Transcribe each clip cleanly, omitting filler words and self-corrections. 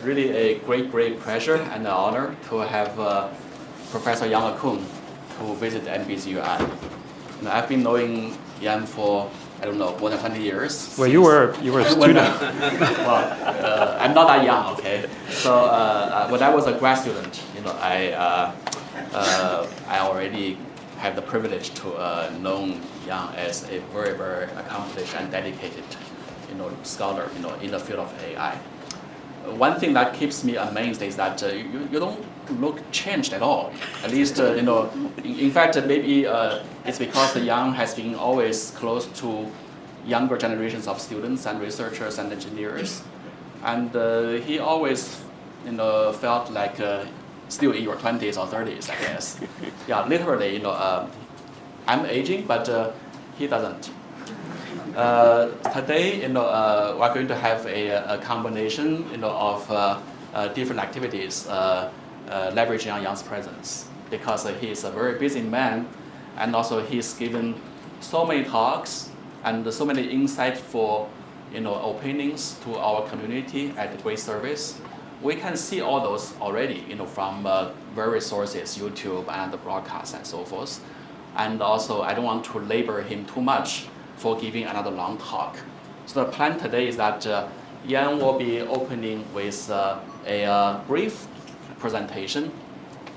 really a great pleasure and an honor to have Professor Yann LeCun to visit MBZUAI. I've been knowing Yann for, I don't know, more than 20 years. Well, you were a student. Well, I'm not that young, okay? So when I was a grad student, I already have the privilege to know Yann as a very accomplished and dedicated, scholar, in the field of AI. One thing that keeps me amazed is that you don't look changed at all. At least, in fact, maybe it's because Yann has been always close to younger generations of students and researchers and engineers, and he always, felt like still in your 20s or 30s, I guess. Yeah, literally, I'm aging, but he doesn't. Today, we're going to have a combination, of different activities leveraging on Yann's presence, because he's a very busy man, and also he's given so many talks and so many insightful, opinions to our community at great service. We can see all those already, from various sources, YouTube and the broadcasts and so forth. And also, I don't want to labor him too much for giving another long talk. So the plan today is that Yann will be opening with a brief presentation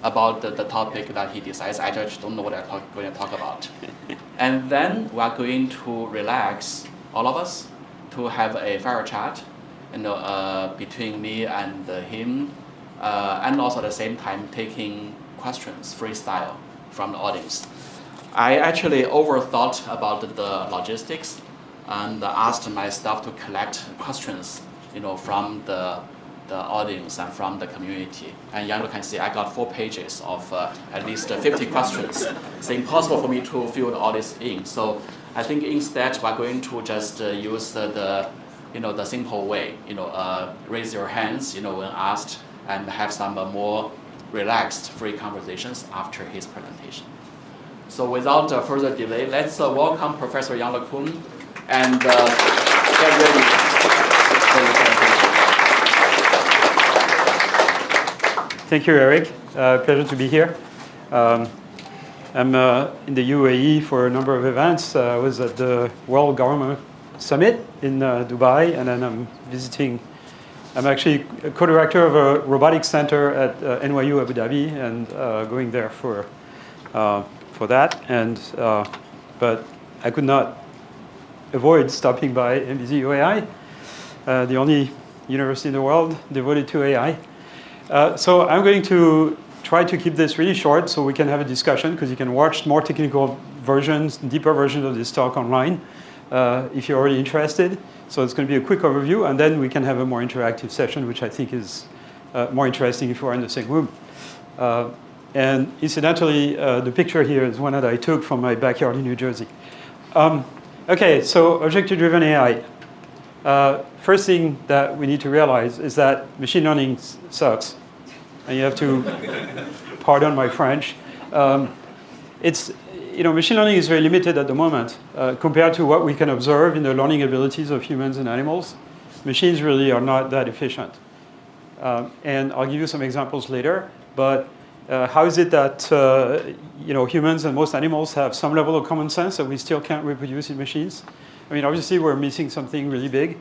about the topic that he decides. I just don't know what I'm going to talk about. And then we are going to relax, all of us, to have a fire chat, between me and him, and also at the same time taking questions, freestyle, from the audience. I actually overthought about the logistics and asked my staff to collect questions, from the audience and from the community. And Yann, you can see I got 4 pages of at least 50 questions. It's impossible for me to fill all this in. So I think instead we're going to just use the simple way, raise your hands, when asked, and have some more relaxed, free conversations after his presentation. So without further delay, let's welcome Professor Yann LeCun and get ready for the presentation. Thank you, Eric. Pleasure to be here. I'm in the UAE for a number of events. I was at the World Government Summit in Dubai, and then I'm visiting. I'm actually a co-director of a robotics center at NYU Abu Dhabi, and going there for that. And but I could not avoid stopping by MBZUAI, the only university in the world devoted to AI. So I'm going to try to keep this really short so we can have a discussion, because you can watch more technical versions, deeper versions of this talk online if you're already interested. So it's going to be a quick overview, and then we can have a more interactive session, which I think is more interesting if we're in the same room. And incidentally, the picture here is one that I took from my backyard in New Jersey. Okay, so objective-driven AI. First thing that we need to realize is that machine learning sucks. And you have to pardon my French. Machine learning is very limited at the moment compared to what we can observe in the learning abilities of humans and animals. Machines really are not that efficient. And I'll give you some examples later. But how is it that humans and most animals have some level of common sense that we still can't reproduce in machines? I mean, obviously, we're missing something really big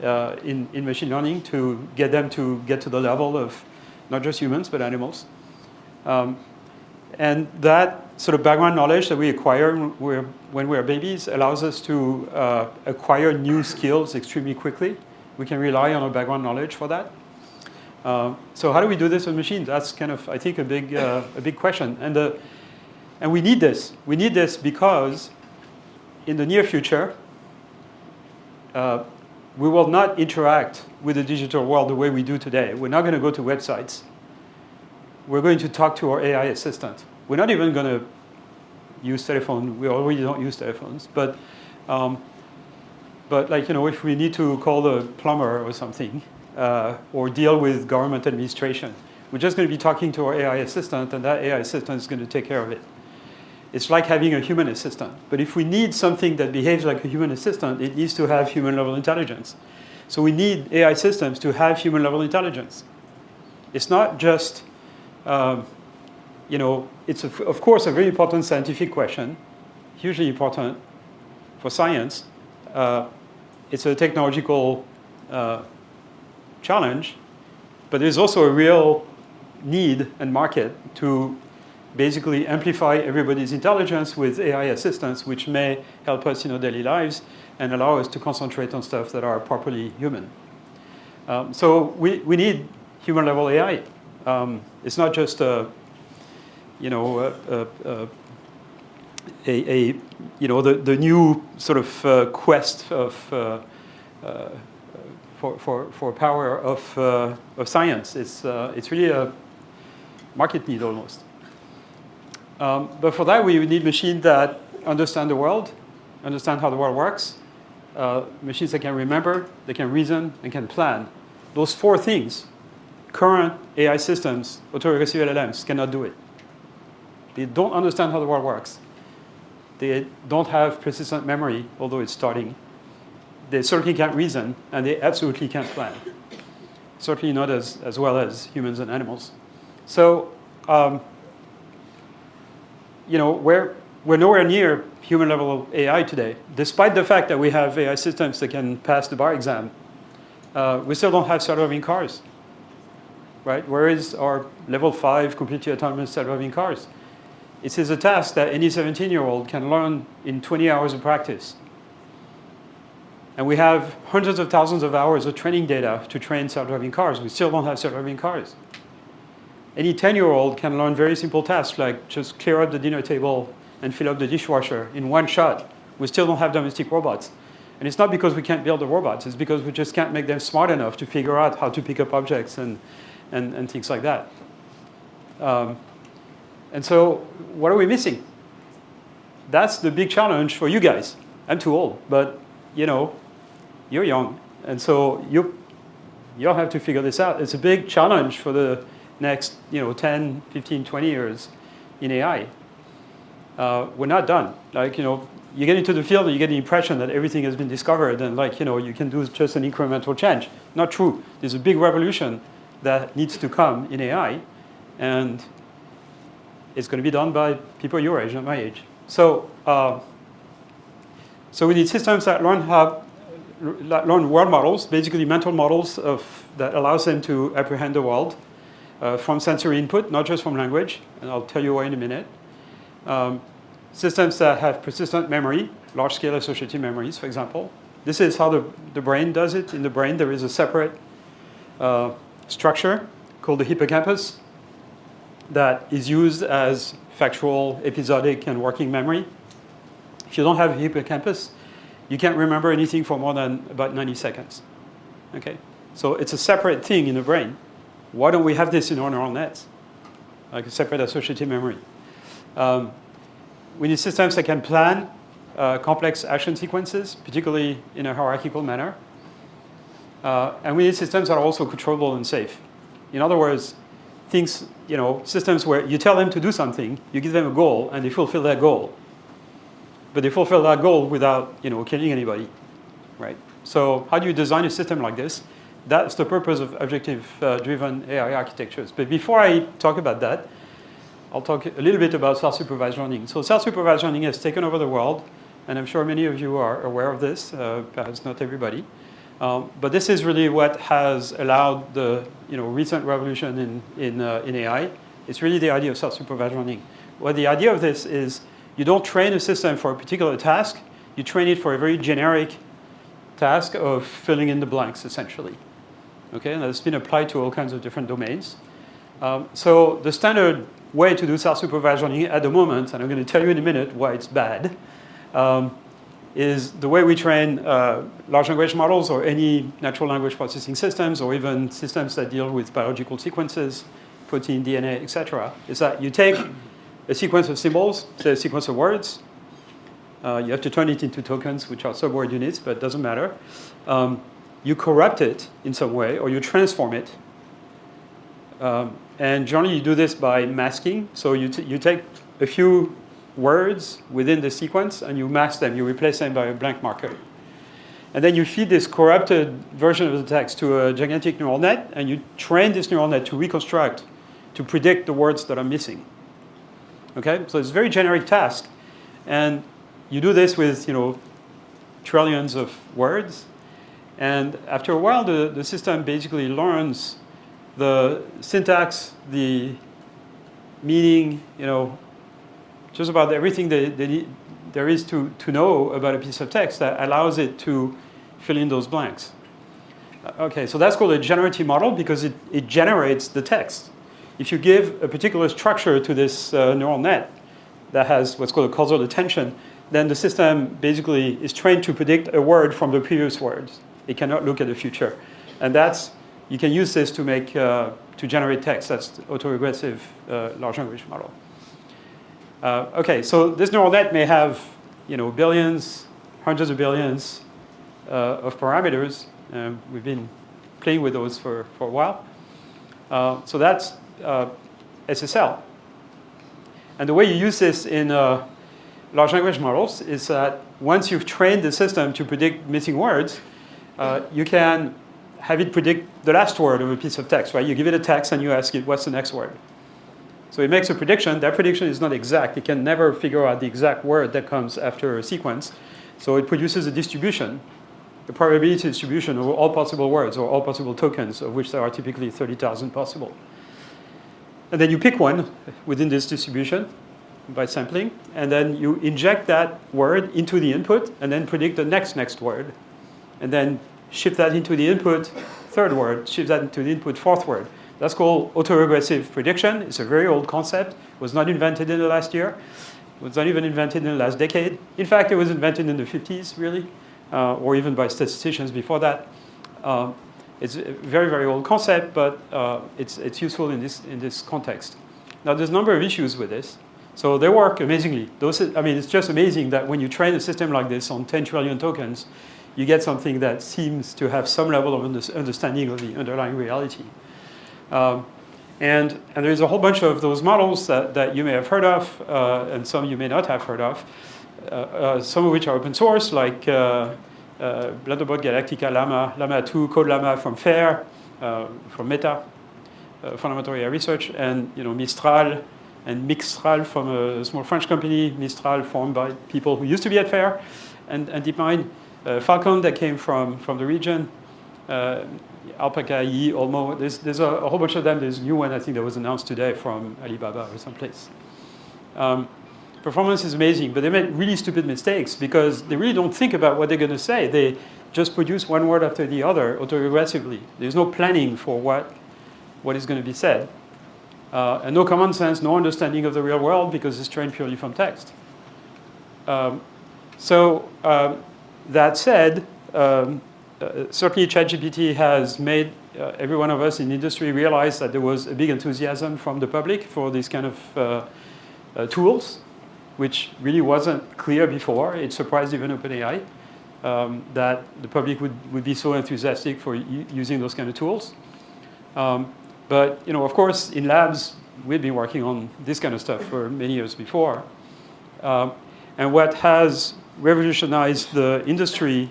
in machine learning to get them to get to the level of not just humans, but animals. And that sort of background knowledge that we acquire when we're babies allows us to acquire new skills extremely quickly. We can rely on our background knowledge for that. So how do we do this with machines? That's kind of, I think, a big question. And we need this. We need this because in the near future, we will not interact with the digital world the way we do today. We're not going to go to websites. We're going to talk to our AI assistant. We're not even going to use telephone. We already don't use telephones. But if we need to call the plumber or something, or deal with government administration, we're just going to be talking to our AI assistant, and that AI assistant is going to take care of it. It's like having a human assistant. But if we need something that behaves like a human assistant, it needs to have human-level intelligence. So we need AI systems to have human-level intelligence. It's not just, it's of course a very important scientific question, hugely important for science. It's a technological challenge, but there's also a real need and market to basically amplify everybody's intelligence with AI assistants, which may help us in our daily lives and allow us to concentrate on stuff that are properly human. So we need human-level AI. It's not just the new sort of quest of for power of science. It's really a market need almost. But for that, we need machines that understand the world, understand how the world works, machines that can remember, they can reason, and can plan. Those four things, current AI systems, autoregressive LLMs, cannot do it. They don't understand how the world works. They don't have persistent memory, although it's starting. They certainly can't reason, and they absolutely can't plan. Certainly not as well as humans and animals. So, we're nowhere near human-level AI today. Despite the fact that we have AI systems that can pass the bar exam, we still don't have self-driving cars, right? Where is our level 5 completely autonomous self-driving cars? It is a task that any 17-year-old can learn in 20 hours of practice. And we have hundreds of thousands of hours of training data to train self-driving cars. We still don't have self-driving cars. Any 10-year-old can learn very simple tasks like just clear up the dinner table and fill up the dishwasher in one shot. We still don't have domestic robots. And it's not because we can't build the robots. It's because we just can't make them smart enough to figure out how to pick up objects and things like that. And so what are we missing? That's the big challenge for you guys. I'm too old, but you're young. And so you'll have to figure this out. It's a big challenge for the next 10, 15, 20 years in AI. We're not done. You get into the field and you get the impression that everything has been discovered and you can do just an incremental change. Not true. There's a big revolution that needs to come in AI, and it's going to be done by people your age, not my age. So, so we need systems that learn world models, basically mental models that allows them to apprehend the world from sensory input, not just from language, and I'll tell you why in a minute. Systems that have persistent memory, large-scale associative memories, for example. This is how the brain does it. In the brain, there is a separate structure called the hippocampus that is used as factual, episodic, and working memory. If you don't have a hippocampus, you can't remember anything for more than about 90 seconds. Okay? So it's a separate thing in the brain. Why don't we have this in our neural nets? Like a separate associative memory. We need systems that can plan complex action sequences, particularly in a hierarchical manner. And we need systems that are also controllable and safe. In other words, systems where you tell them to do something, you give them a goal, and they fulfill that goal. But they fulfill that goal without, killing anybody, right? So how do you design a system like this? That's the purpose of objective-driven AI architectures. But before I talk about that, I'll talk a little bit about self-supervised learning. So self-supervised learning has taken over the world, and I'm sure many of you are aware of this, perhaps not everybody. But this is really what has allowed the recent revolution in AI. It's really the idea of self-supervised learning. Well, the idea of this is you don't train a system for a particular task. You train it for a very generic task of filling in the blanks, essentially. Okay, and that's been applied to all kinds of different domains. So the standard way to do self-supervised learning at the moment, and I'm going to tell you in a minute why it's bad, is the way we train large language models or any natural language processing systems or even systems that deal with biological sequences, protein, DNA, etc. Is that you take a sequence of symbols, say a sequence of words. You have to turn it into tokens, which are subword units, but it doesn't matter. You corrupt it in some way, or you transform it. And generally, you do this by masking. So you take a few words within the sequence, and you mask them. You replace them by a blank marker. And then you feed this corrupted version of the text to a gigantic neural net, and you train this neural net to reconstruct, to predict the words that are missing. Okay, so it's a very generic task. And you do this with, trillions of words. And after a while, the system basically learns the syntax, the meaning, just about everything there is to know about a piece of text that allows it to fill in those blanks. Okay, so that's called a generative model because it generates the text. If you give a particular structure to this neural net that has what's called a causal attention, then the system basically is trained to predict a word from the previous words. It cannot look at the future. And you can use this to generate text. That's the autoregressive large language model. Okay, so this neural net may have, billions, hundreds of billions of parameters. We've been playing with those for a while. So that's SSL. And the way you use this in large language models is that once you've trained the system to predict missing words, you can have it predict the last word of a piece of text, right? You give it a text and you ask it, what's the next word? So it makes a prediction. That prediction is not exact. It can never figure out the exact word that comes after a sequence. So it produces a distribution, a probability distribution of all possible words or all possible tokens, of which there are typically 30,000 possible. And then you pick one within this distribution by sampling, and then you inject that word into the input and then predict the next word. And then shift that into the input third word, shift that into the input fourth word. That's called autoregressive prediction. It's a very old concept. It was not invented in the last year. It was not even invented in the last decade. In fact, it was invented in the 50s, really, or even by statisticians before that. It's a very, very old concept, but it's useful in this context. Now, there's a number of issues with this. So they work amazingly. It's just amazing that when you train a system like this on 10 trillion tokens, you get something that seems to have some level of understanding of the underlying reality. And there's a whole bunch of those models that you may have heard of, and some you may not have heard of, some of which are open source, like Blunderbot, Galactica, Llama 2, Code Llama from FAIR, from Meta, Fundamental AI Research, and Mistral and Mixtral from a small French company, Mistral formed by people who used to be at FAIR, and DeepMind, Falcon that came from the region, Alpaca, Yi, Olmo. There's a whole bunch of them. There's a new one I think that was announced today from Alibaba or someplace. Performance is amazing, but they make really stupid mistakes because they really don't think about what they're going to say. They just produce one word after the other autoregressively. There's no planning for what is going to be said. And no common sense, no understanding of the real world because it's trained purely from text. That said, certainly ChatGPT has made every one of us in the industry realize that there was a big enthusiasm from the public for these kind of tools, which really wasn't clear before. It surprised even OpenAI that the public would be so enthusiastic for using those kind of tools. But of course, in labs, we've been working on this kind of stuff for many years before. And what has revolutionized the industry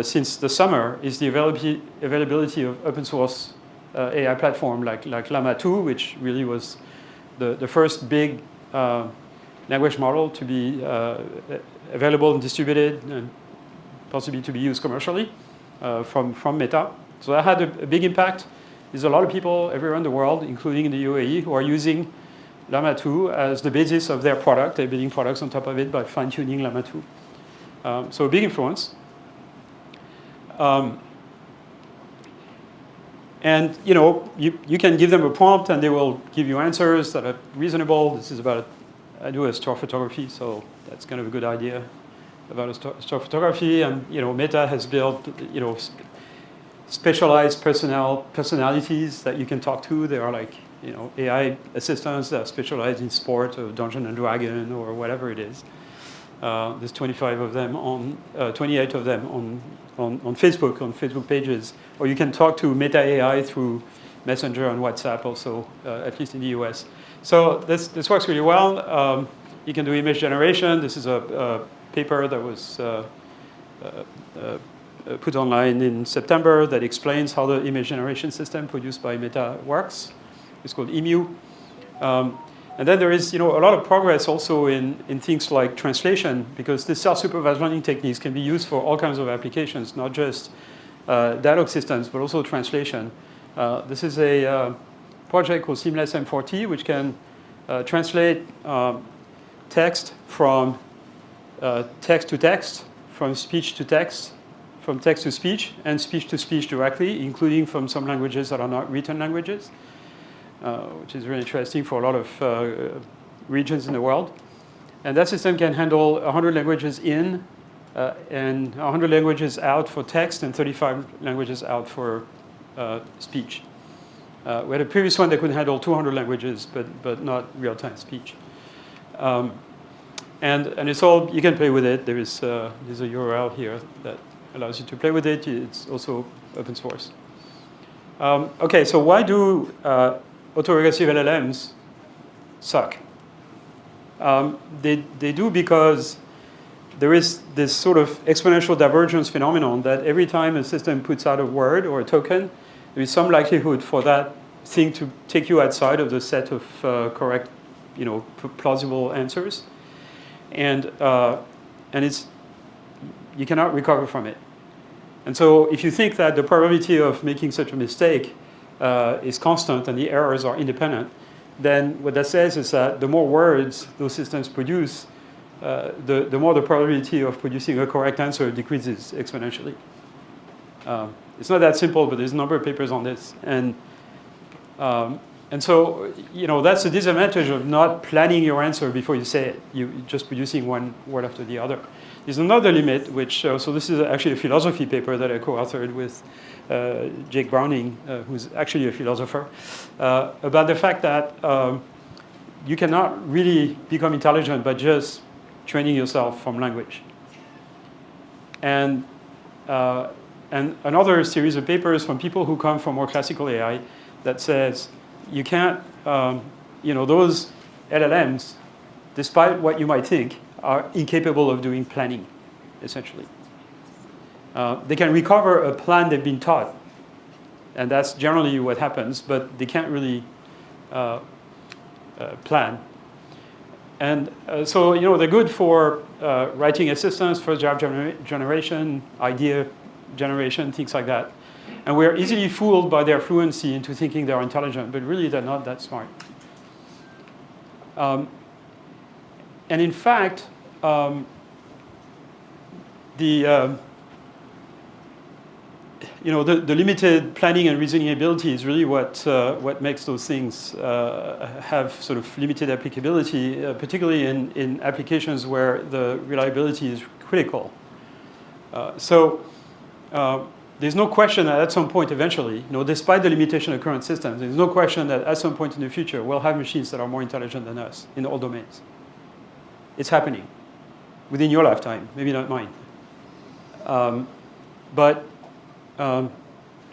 since the summer is the availability of open source AI platform like Llama 2, which really was the first big language model to be available and distributed and possibly to be used commercially from Meta. So that had a big impact. There's a lot of people everywhere in the world, including in the UAE, who are using Llama 2 as the basis of their product. They're building products on top of it by fine-tuning Llama 2. So a big influence. And you can give them a prompt and they will give you answers that are reasonable. This is about, I do a store photography, so that's kind of a good idea about a store photography. And Meta has built specialized personalities that you can talk to. They are like AI assistants that are specialized in sport or Dungeons and Dragons or whatever it is. There's 28 of them on Facebook, on Facebook pages. Or you can talk to Meta AI through Messenger and WhatsApp also, at least in the US. So this works really well. You can do image generation. This is a paper that was put online in September that explains how the image generation system produced by Meta works. It's called EMU. And then there is a lot of progress also in things like translation, because the self-supervised learning techniques can be used for all kinds of applications, not just dialogue systems, but also translation. This is a project called Seamless M4T, which can translate text from text to text, from speech to text, from text to speech, and speech to speech directly, including from some languages that are not written languages, which is really interesting for a lot of regions in the world. And that system can handle 100 languages in and 100 languages out for text and 35 languages out for speech. We had a previous one that could handle 200 languages, but not real-time speech. And it's all, you can play with it. There's a URL here that allows you to play with it. It's also open source. OK, so why do autoregressive LLMs suck? They do because there is this sort of exponential divergence phenomenon that every time a system puts out a word or a token, there is some likelihood for that thing to take you outside of the set of correct, plausible answers. And it's, you cannot recover from it. And so if you think that the probability of making such a mistake is constant and the errors are independent, then what that says is that the more words those systems produce, the more the probability of producing a correct answer decreases exponentially. It's not that simple, but there's a number of papers on this. And so, that's the disadvantage of not planning your answer before you say it. You're just producing one word after the other. There's another limit, which, so this is actually a philosophy paper that I co-authored with Jake Browning, who's actually a philosopher, about the fact that you cannot really become intelligent by just training yourself from language. And another series of papers from people who come from more classical AI that says you can't, those LLMs, despite what you might think, are incapable of doing planning, essentially. They can recover a plan they've been taught, and that's generally what happens, but they can't really plan. And so, they're good for writing assistants, first job generation, idea generation, things like that. And we're easily fooled by their fluency into thinking they're intelligent, but really they're not that smart. And in fact, the limited planning and reasoning ability is really what makes those things have sort of limited applicability, particularly in applications where the reliability is critical. There's no question that at some point eventually, despite the limitation of current systems, there's no question that at some point in the future, we'll have machines that are more intelligent than us in all domains. It's happening within your lifetime, maybe not mine. But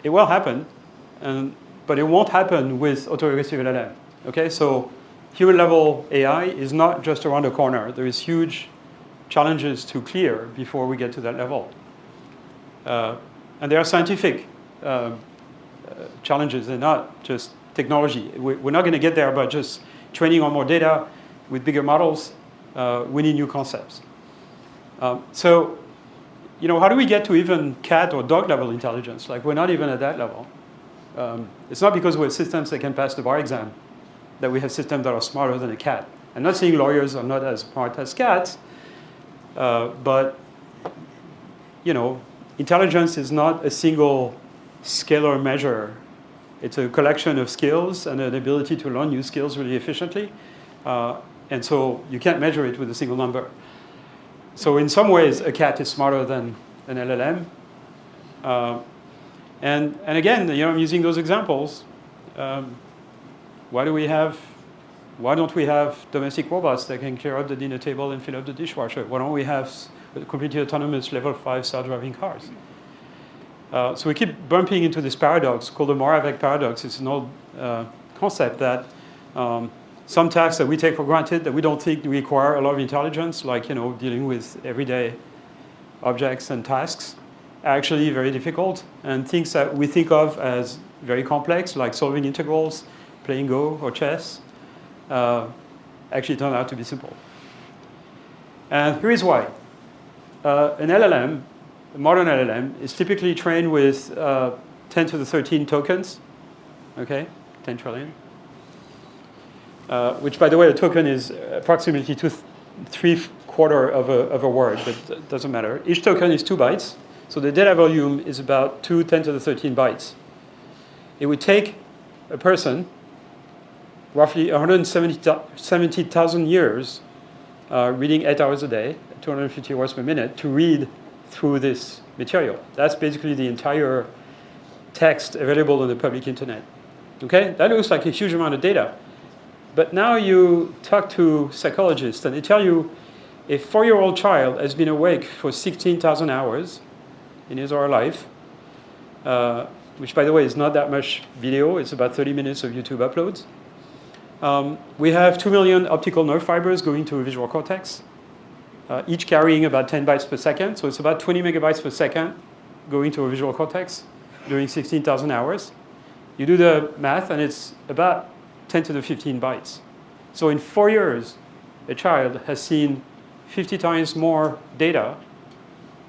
it will happen, but it won't happen with autoregressive LLM. Okay, so human-level AI is not just around the corner. There is huge challenges to clear before we get to that level. And there are scientific challenges and not just technology. We're not going to get there by just training on more data with bigger models. We need new concepts. So, how do we get to even cat or dog level intelligence? Like, we're not even at that level. It's not because we have systems that can pass the bar exam that we have systems that are smarter than a cat. I'm not saying lawyers are not as smart as cats, but, intelligence is not a single scalar measure. It's a collection of skills and an ability to learn new skills really efficiently. And so you can't measure it with a single number. So in some ways, a cat is smarter than an LLM. And again, I'm using those examples. Why don't we have domestic robots that can clear up the dinner table and fill up the dishwasher? Why don't we have completely autonomous level 5 self-driving cars? So we keep bumping into this paradox called the Moravec paradox. It's an old concept that some tasks that we take for granted that we don't think require a lot of intelligence, like dealing with everyday objects and tasks, are actually very difficult, and things that we think of as very complex, like solving integrals, playing Go or chess, actually turn out to be simple. And here is why. An LLM, a modern LLM, is typically trained with 10 to the 13 tokens, okay, 10 trillion. Which, by the way, a token is approximately 3/4 of a word, but it doesn't matter. Each token is 2 bytes, so the data volume is about 2 10 to the 13 bytes. It would take a person roughly 170,000 years reading 8 hours a day, 250 words per minute, to read through this material. That's basically the entire text available on the public internet. Okay, that looks like a huge amount of data. But now you talk to psychologists and they tell you a 4-year-old child has been awake for 16,000 hours in his or her life, which, by the way, is not that much video. It's about 30 minutes of YouTube uploads. We have 2 million optical nerve fibers going to a visual cortex, each carrying about 10 bytes per second. So it's about 20 megabytes per second going to a visual cortex during 16,000 hours. You do the math, and it's about 10 to the 15 bytes. So in 4 years, a child has seen 50 times more data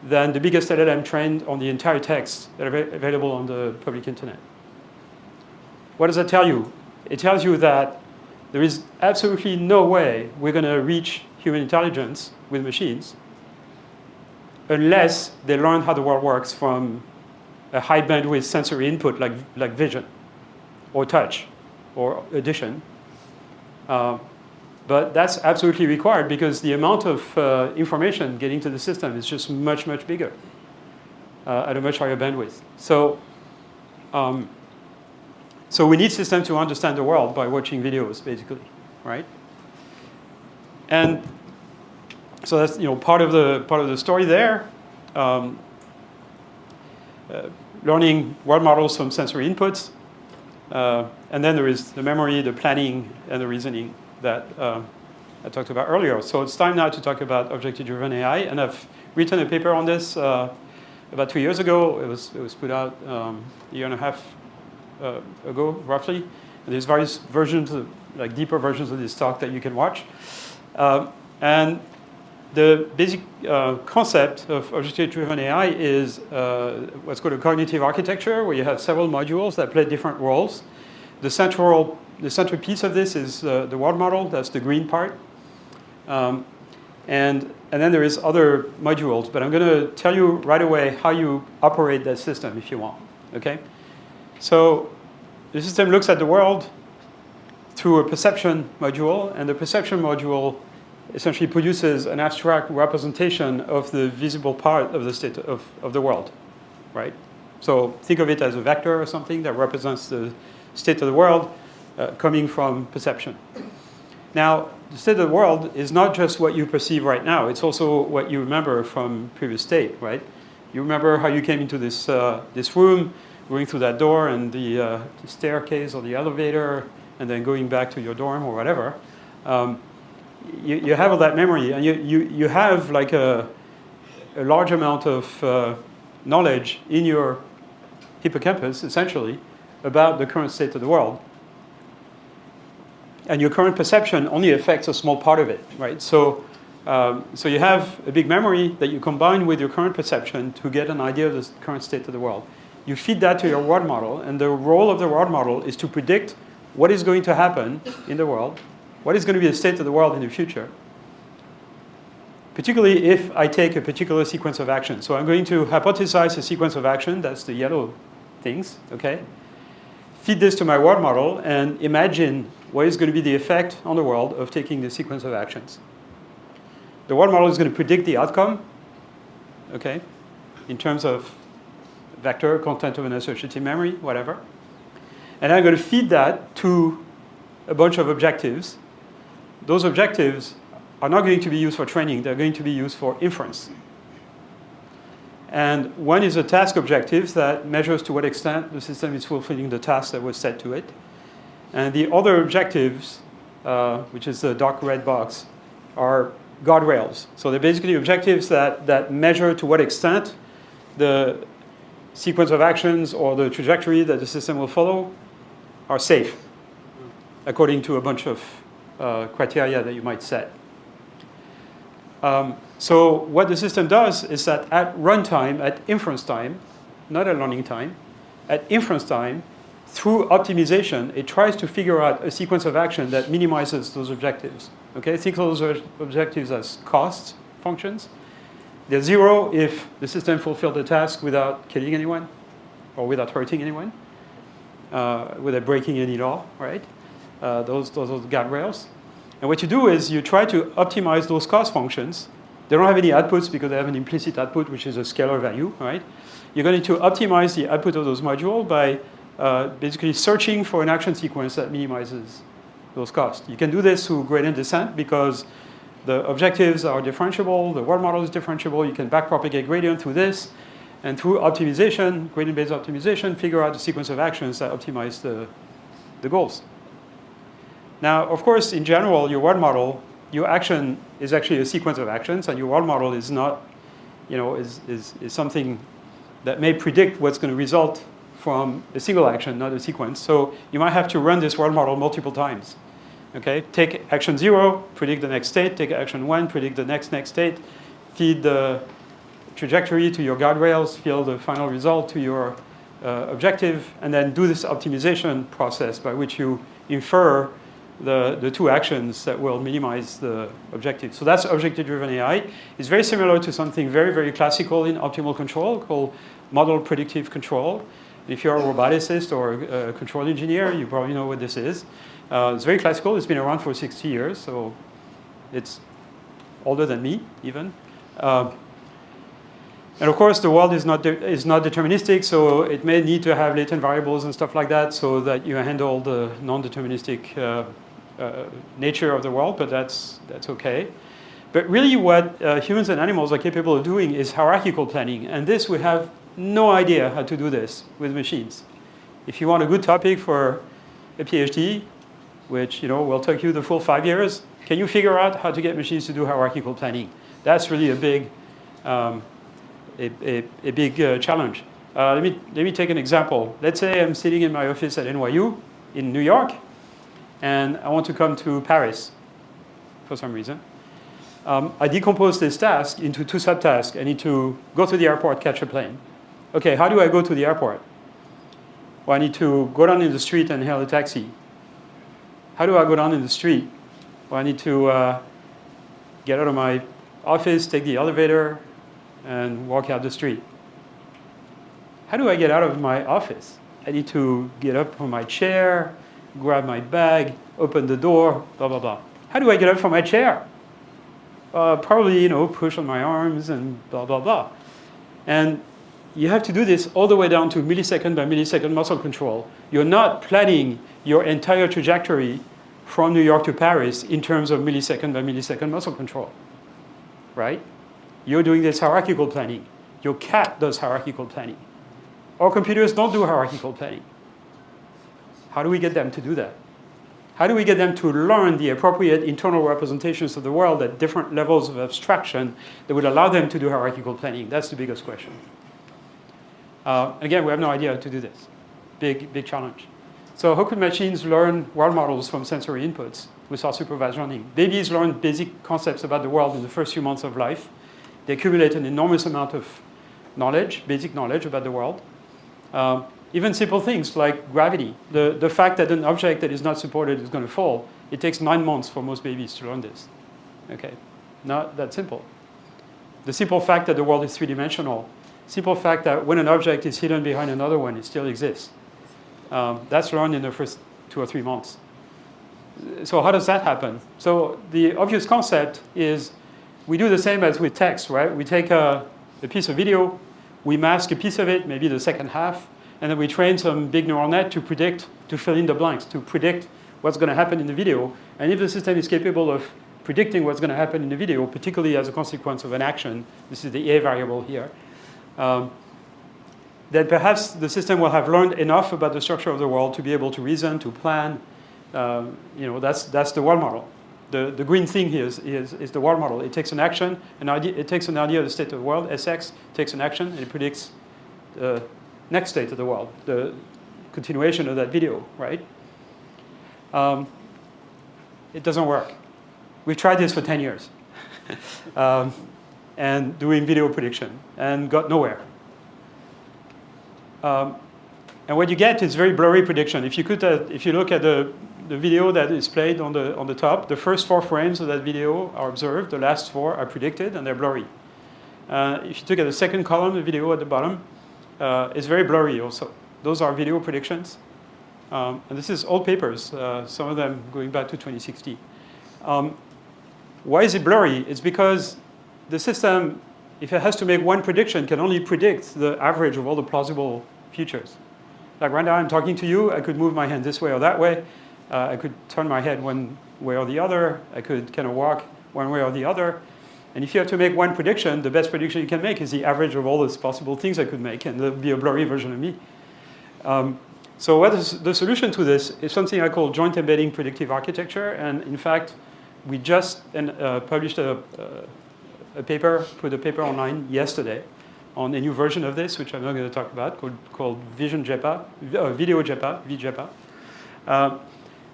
than the biggest LLM trained on the entire text that are available on the public internet. What does that tell you? It tells you that there is absolutely no way we're going to reach human intelligence with machines unless they learn how the world works from a high bandwidth sensory input like vision or touch or addition. But that's absolutely required because the amount of information getting to the system is just much, much bigger at a much higher bandwidth. So we need systems to understand the world by watching videos, basically, right? And so that's part of the story there. Learning world models from sensory inputs, and then there is the memory, the planning, and the reasoning that I talked about earlier. So it's time now to talk about objective-driven AI, and I've written a paper on this about 2 years ago. It was put out a year and a half ago, roughly. And there's various versions, like deeper versions of this talk that you can watch. And the basic concept of objective-driven AI is what's called a cognitive architecture, where you have several modules that play different roles. The central piece of this is the world model. That's the green part. And then there is other modules. But I'm going to tell you right away how you operate that system if you want. Okay? So the system looks at the world through a perception module. And the perception module essentially produces an abstract representation of the visible part of the state of the world, right? So think of it as a vector or something that represents the state of the world coming from perception. Now, the state of the world is not just what you perceive right now. It's also what you remember from previous state, right? You remember how you came into this room, going through that door and the staircase or the elevator, and then going back to your dorm or whatever. You have all that memory, and you have like a large amount of knowledge in your hippocampus, essentially, about the current state of the world. And your current perception only affects a small part of it, right? So you have a big memory that you combine with your current perception to get an idea of the current state of the world. You feed that to your world model, and the role of the world model is to predict what is going to happen in the world, what is going to be the state of the world in the future, particularly if I take a particular sequence of action. So I'm going to hypothesize a sequence of action, that's the yellow things, okay? Feed this to my world model and imagine what is going to be the effect on the world of taking the sequence of actions. The world model is going to predict the outcome, okay, in terms of vector, content of an associative memory, whatever. And I'm going to feed that to a bunch of objectives. Those objectives are not going to be used for training. They're going to be used for inference. And one is a task objective that measures to what extent the system is fulfilling the task that was set to it. And the other objectives, which is the dark red box, are guardrails. So they're basically objectives that measure to what extent the sequence of actions or the trajectory that the system will follow are safe, according to a bunch of criteria that you might set. So what the system does is that at runtime, at inference time, not at learning time, at inference time, through optimization, it tries to figure out a sequence of action that minimizes those objectives. Okay, think of those objectives as cost functions. They're 0 if the system fulfilled the task without killing anyone or without hurting anyone, without breaking any law, right? Those are the guardrails. And what you do is you try to optimize those cost functions. They don't have any outputs because they have an implicit output, which is a scalar value, right? You're going to optimize the output of those modules by basically searching for an action sequence that minimizes those costs. You can do this through gradient descent because the objectives are differentiable, the world model is differentiable, you can backpropagate gradient through this, and through optimization, gradient-based optimization, figure out the sequence of actions that optimize the goals. Now, of course, in general, your world model, your action is actually a sequence of actions, and your world model is not, is something that may predict what's going to result from a single action, not a sequence. So you might have to run this world model multiple times. Okay, take action 0, predict the next state. Take action 1, predict the next state. Feed the trajectory to your guardrails. Fill the final result to your objective, and then do this optimization process by which you infer the two actions that will minimize the objective. So that's objective-driven AI. It's very similar to something very, very classical in optimal control called model predictive control. If you're a roboticist or a control engineer, you probably know what this is. It's very classical. It's been around for 60 years, so it's older than me, even. And of course, the world is not deterministic, so it may need to have latent variables and stuff like that so that you handle the non-deterministic nature of the world, but that's okay. But really what humans and animals are capable of doing is hierarchical planning, and this we have no idea how to do this with machines. If you want a good topic for a PhD, which will take you the full 5 years, can you figure out how to get machines to do hierarchical planning? That's really a big challenge. Let me take an example. Let's say I'm sitting in my office at NYU in New York, and I want to come to Paris for some reason. I decompose this task into 2 subtasks. I need to go to the airport, catch a plane. Okay, how do I go to the airport? Well, I need to go down in the street and hail a taxi. How do I go down in the street? Well, I need to get out of my office, take the elevator, and walk out the street. How do I get out of my office? I need to get up from my chair, grab my bag, open the door, blah, blah, blah. How do I get up from my chair? Probably, push on my arms and blah, blah, blah. And you have to do this all the way down to millisecond by millisecond muscle control. You're not planning your entire trajectory from New York to Paris in terms of millisecond by millisecond muscle control, right? You're doing this hierarchical planning. Your cat does hierarchical planning. Our computers don't do hierarchical planning. How do we get them to do that? How do we get them to learn the appropriate internal representations of the world at different levels of abstraction that would allow them to do hierarchical planning? That's the biggest question. Again, we have no idea how to do this. Big challenge. So how could machines learn world models from sensory inputs with self-supervised learning? Babies learn basic concepts about the world in the first few months of life. They accumulate an enormous amount of knowledge, basic knowledge about the world. Even simple things like gravity. The fact that an object that is not supported is going to fall, it takes 9 months for most babies to learn this. Okay, not that simple. The simple fact that the world is three-dimensional, simple fact that when an object is hidden behind another one, it still exists. That's learned in the first 2 or 3 months. So how does that happen? So the obvious concept is we do the same as with text, right? We take a piece of video, we mask a piece of it, maybe the second half, and then we train some big neural net to predict, to fill in the blanks, to predict what's going to happen in the video. And if the system is capable of predicting what's going to happen in the video, particularly as a consequence of an action, this is the A variable here, then perhaps the system will have learned enough about the structure of the world to be able to reason, to plan. That's the world model. the green thing here is the world model. It takes an action, it takes an idea of the state of the world, SX, takes an action, and it predicts the next state of the world, the continuation of that video, right? It doesn't work. We've tried this for 10 years. And doing video prediction, and got nowhere. And what you get is very blurry prediction. If you look at the video that is played on the top, the first 4 frames of that video are observed, the last 4 are predicted, and they're blurry. If you look at the second column, the video at the bottom, it's very blurry also. Those are video predictions. And this is old papers, some of them going back to 2016. Why is it blurry? It's because the system, if it has to make one prediction, can only predict the average of all the plausible futures. Like right now I'm talking to you, I could move my hand this way or that way. I could turn my head one way or the other. I could kind of walk one way or the other. And if you have to make one prediction, the best prediction you can make is the average of all those possible things I could make, and there'll be a blurry version of me. So what is the solution to this is something I call joint embedding predictive architecture. And in fact, we just published a paper, put a paper online yesterday on a new version of this, which I'm not going to talk about, called Video JEPA, VJEPA.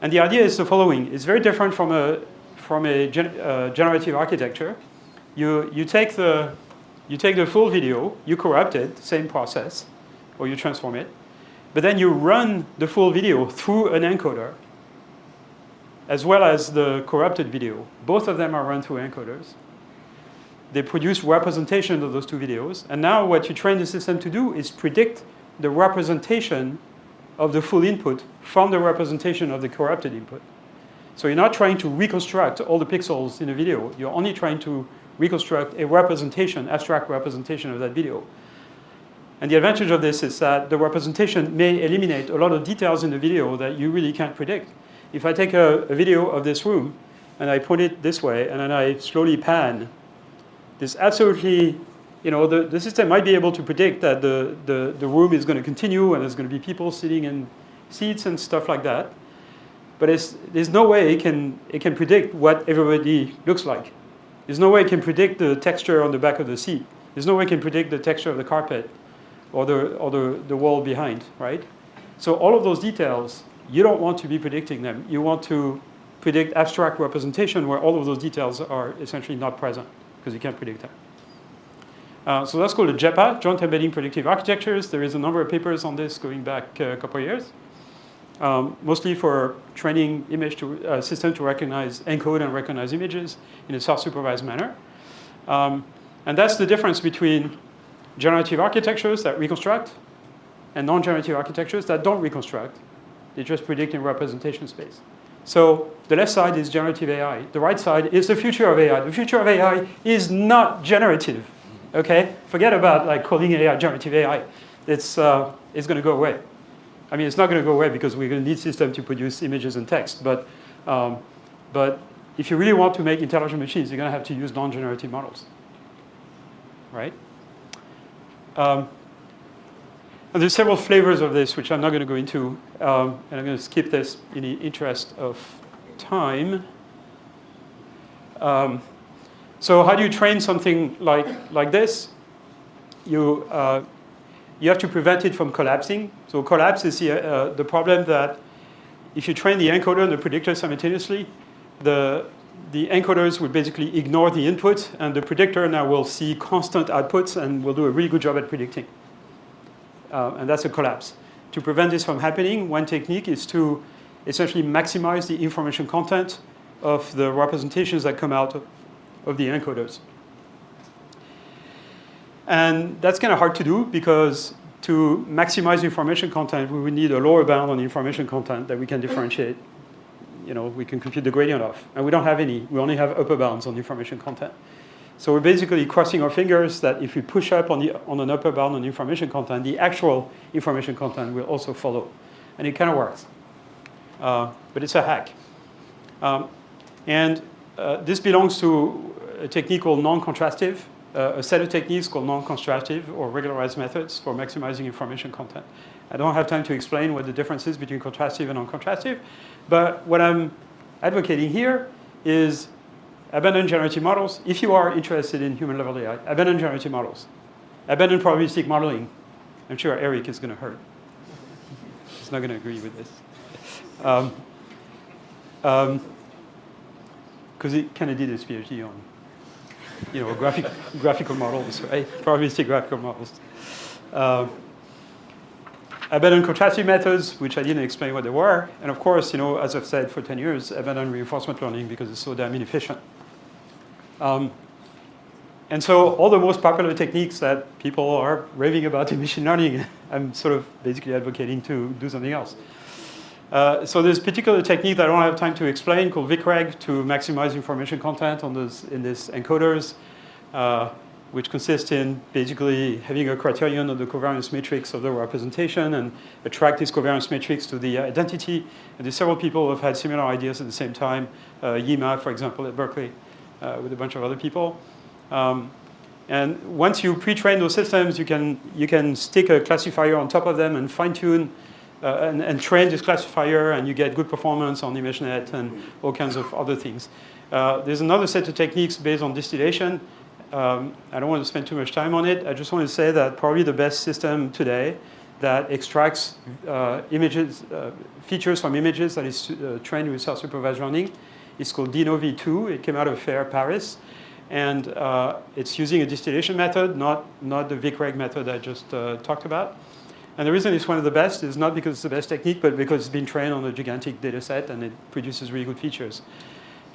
And the idea is the following. It's very different from a generative architecture. You take the full video, you corrupt it, same process, or you transform it, but then you run the full video through an encoder, as well as the corrupted video. Both of them are run through encoders. They produce representation of those 2 videos. And now what you train the system to do is predict the representation of the full input from the representation of the corrupted input. So you're not trying to reconstruct all the pixels in a video. You're only trying to reconstruct a representation, abstract representation of that video. And the advantage of this is that the representation may eliminate a lot of details in the video that you really can't predict. If I take a video of this room, and I point it this way, and then I slowly pan, this absolutely, the system might be able to predict that the room is going to continue, and there's going to be people sitting in seats and stuff like that. But there's no way it can predict what everybody looks like. There's no way it can predict the texture on the back of the seat. There's no way it can predict the texture of the carpet or the wall behind, right? So all of those details, you don't want to be predicting them. You want to predict abstract representation where all of those details are essentially not present because you can't predict them. So that's called a JEPA, Joint Embedding Predictive Architectures. There is a number of papers on this going back a couple of years, mostly for training image system to encode and recognize images in a self-supervised manner. And that's the difference between generative architectures that reconstruct and non-generative architectures that don't reconstruct. They just predict in representation space. So the left side is generative AI. The right side is the future of AI. The future of AI is not generative. Okay? Forget about calling AI generative AI. It's going to go away. I mean, it's not going to go away because we're going to need systems to produce images and text. But if you really want to make intelligent machines, you're going to have to use non-generative models. Right? And there's several flavors of this, which I'm not going to go into. And I'm going to skip this in the interest of time. So how do you train something like this? You have to prevent it from collapsing. So collapse is the problem that if you train the encoder and the predictor simultaneously, the encoders will basically ignore the input, and the predictor now will see constant outputs and will do a really good job at predicting. And that's a collapse. To prevent this from happening, one technique is to essentially maximize the information content of the representations that come out of the encoders. And that's kind of hard to do because to maximize information content, we would need a lower bound on the information content that we can differentiate. We can compute the gradient of. And we don't have any. We only have upper bounds on information content. So we're basically crossing our fingers that if we push up on an upper bound on information content, the actual information content will also follow. And it kind of works. But it's a hack. And this belongs to a technique called non-contrastive, a set of techniques called non-contrastive or regularized methods for maximizing information content. I don't have time to explain what the difference is between contrastive and non-contrastive, but what I'm advocating here is abandon generative models. If you are interested in human-level AI, abandon generative models. Abandon probabilistic modeling. I'm sure Eric is going to hurt. He's not going to agree with this. Because he kind of did his PhD on, graphical models, right? Probabilistic graphical models. Abandon contrastive methods, which I didn't explain what they were. And of course, as I've said for 10 years, abandon reinforcement learning because it's so damn inefficient. And so all the most popular techniques that people are raving about in machine learning, I'm sort of basically advocating to do something else. So there's a particular technique that I don't have time to explain called VicReg to maximize information content in these encoders, which consists in basically having a criterion of the covariance matrix of the representation and attract this covariance matrix to the identity. And there's several people who have had similar ideas at the same time. Yima, for example, at Berkeley, with a bunch of other people. And once you pre-train those systems, you can stick a classifier on top of them and fine-tune and train this classifier, and you get good performance on ImageNet and all kinds of other things. There's another set of techniques based on distillation. I don't want to spend too much time on it. I just want to say that probably the best system today that extracts features from images that is trained with self-supervised learning is called DINO-V2. It came out of FAIR Paris. And it's using a distillation method, not the VicReg method I just talked about. And the reason it's one of the best is not because it's the best technique, but because it's been trained on a gigantic data set and it produces really good features.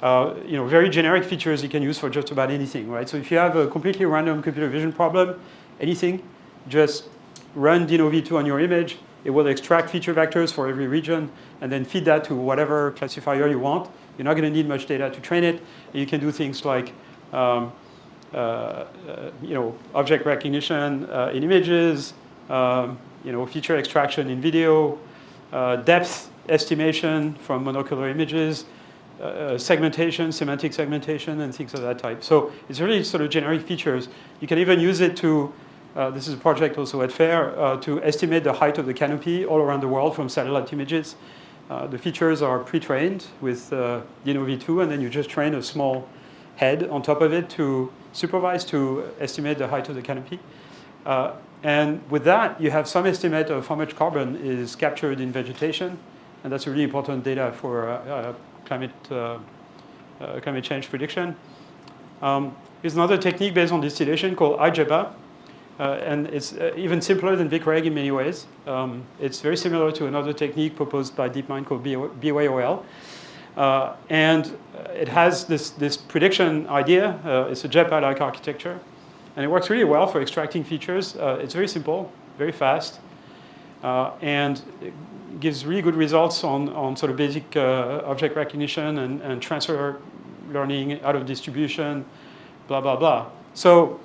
Very generic features you can use for just about anything, right? So if you have a completely random computer vision problem, anything, just run DINO-V2 on your image. It will extract feature vectors for every region and then feed that to whatever classifier you want. You're not going to need much data to train it. And you can do things like object recognition in images, feature extraction in video, depth estimation from monocular images, segmentation, semantic segmentation, and things of that type. So it's really sort of generic features. You can even use it to, this is a project also at FAIR, to estimate the height of the canopy all around the world from satellite images. The features are pre-trained with DINO-V2, and then you just train a small head on top of it to supervise to estimate the height of the canopy. And with that, you have some estimate of how much carbon is captured in vegetation, and that's really important data for climate change prediction. There's another technique based on distillation called JEPA, and it's even simpler than VicReg in many ways. It's very similar to another technique proposed by DeepMind called BYOL. And it has this prediction idea. It's a JEPA-like architecture. And it works really well for extracting features. It's very simple, very fast, and it gives really good results on sort of basic object recognition and transfer learning out of distribution, blah, blah, blah. So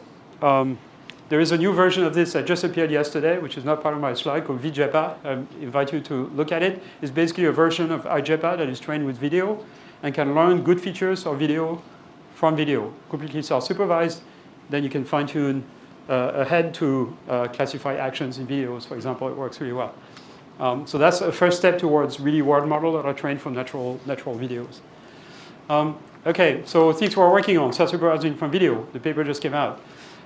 there is a new version of this that just appeared yesterday, which is not part of my slide, called VJEPA. I invite you to look at it. It's basically a version of JEPA that is trained with video and can learn good features of video from video, completely self-supervised. Then you can fine-tune ahead to classify actions in videos, for example. It works really well. So that's a first step towards really world models that are trained from natural videos. Okay, so things we're working on, self-supervising from video. The paper just came out.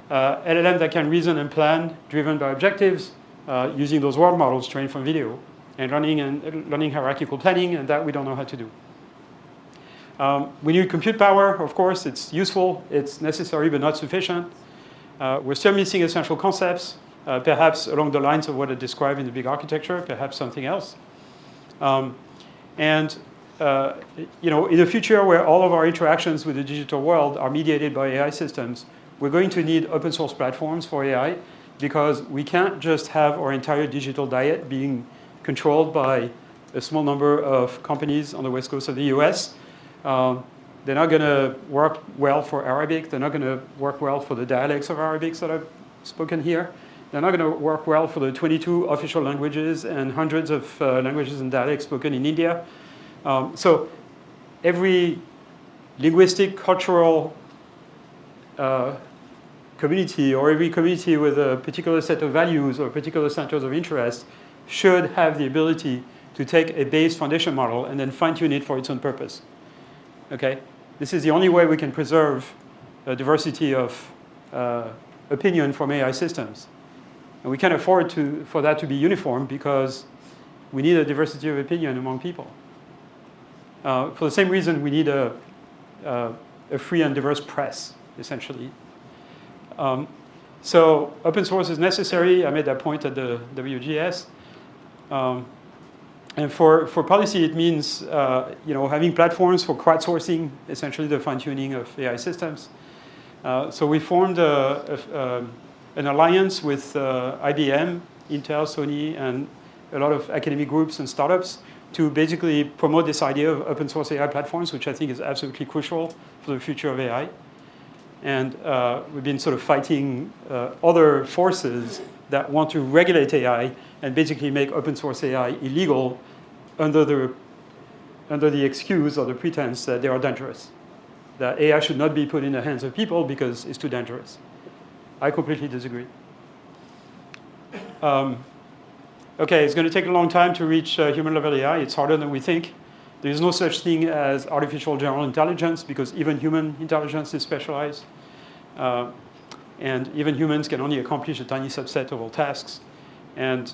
LLM that can reason and plan, driven by objectives, using those world models trained from video, and learning hierarchical planning, and that we don't know how to do. We need compute power, of course. It's useful. It's necessary, but not sufficient. We're still missing essential concepts, perhaps along the lines of what I described in the big architecture, perhaps something else. In the future where all of our interactions with the digital world are mediated by AI systems, we're going to need open source platforms for AI because we can't just have our entire digital diet being controlled by a small number of companies on the west coast of the US. They're not going to work well for Arabic. They're not going to work well for the dialects of Arabic that I've spoken here. They're not going to work well for the 22 official languages and hundreds of languages and dialects spoken in India. So every linguistic, cultural community or every community with a particular set of values or particular centers of interest should have the ability to take a base foundation model and then fine-tune it for its own purpose. Okay? This is the only way we can preserve a diversity of opinion from AI systems. And we can't afford for that to be uniform because we need a diversity of opinion among people. For the same reason, we need a free and diverse press, essentially. So open source is necessary. I made that point at the WGS. And for policy, it means having platforms for crowdsourcing, essentially the fine-tuning of AI systems. So we formed an alliance with IBM, Intel, Sony, and a lot of academic groups and startups to basically promote this idea of open source AI platforms, which I think is absolutely crucial for the future of AI. And we've been sort of fighting other forces that want to regulate AI and basically make open source AI illegal under the excuse or the pretense that they are dangerous. That AI should not be put in the hands of people because it's too dangerous. I completely disagree. Okay, it's going to take a long time to reach human-level AI. It's harder than we think. There is no such thing as artificial general intelligence because even human intelligence is specialized. And even humans can only accomplish a tiny subset of all tasks. And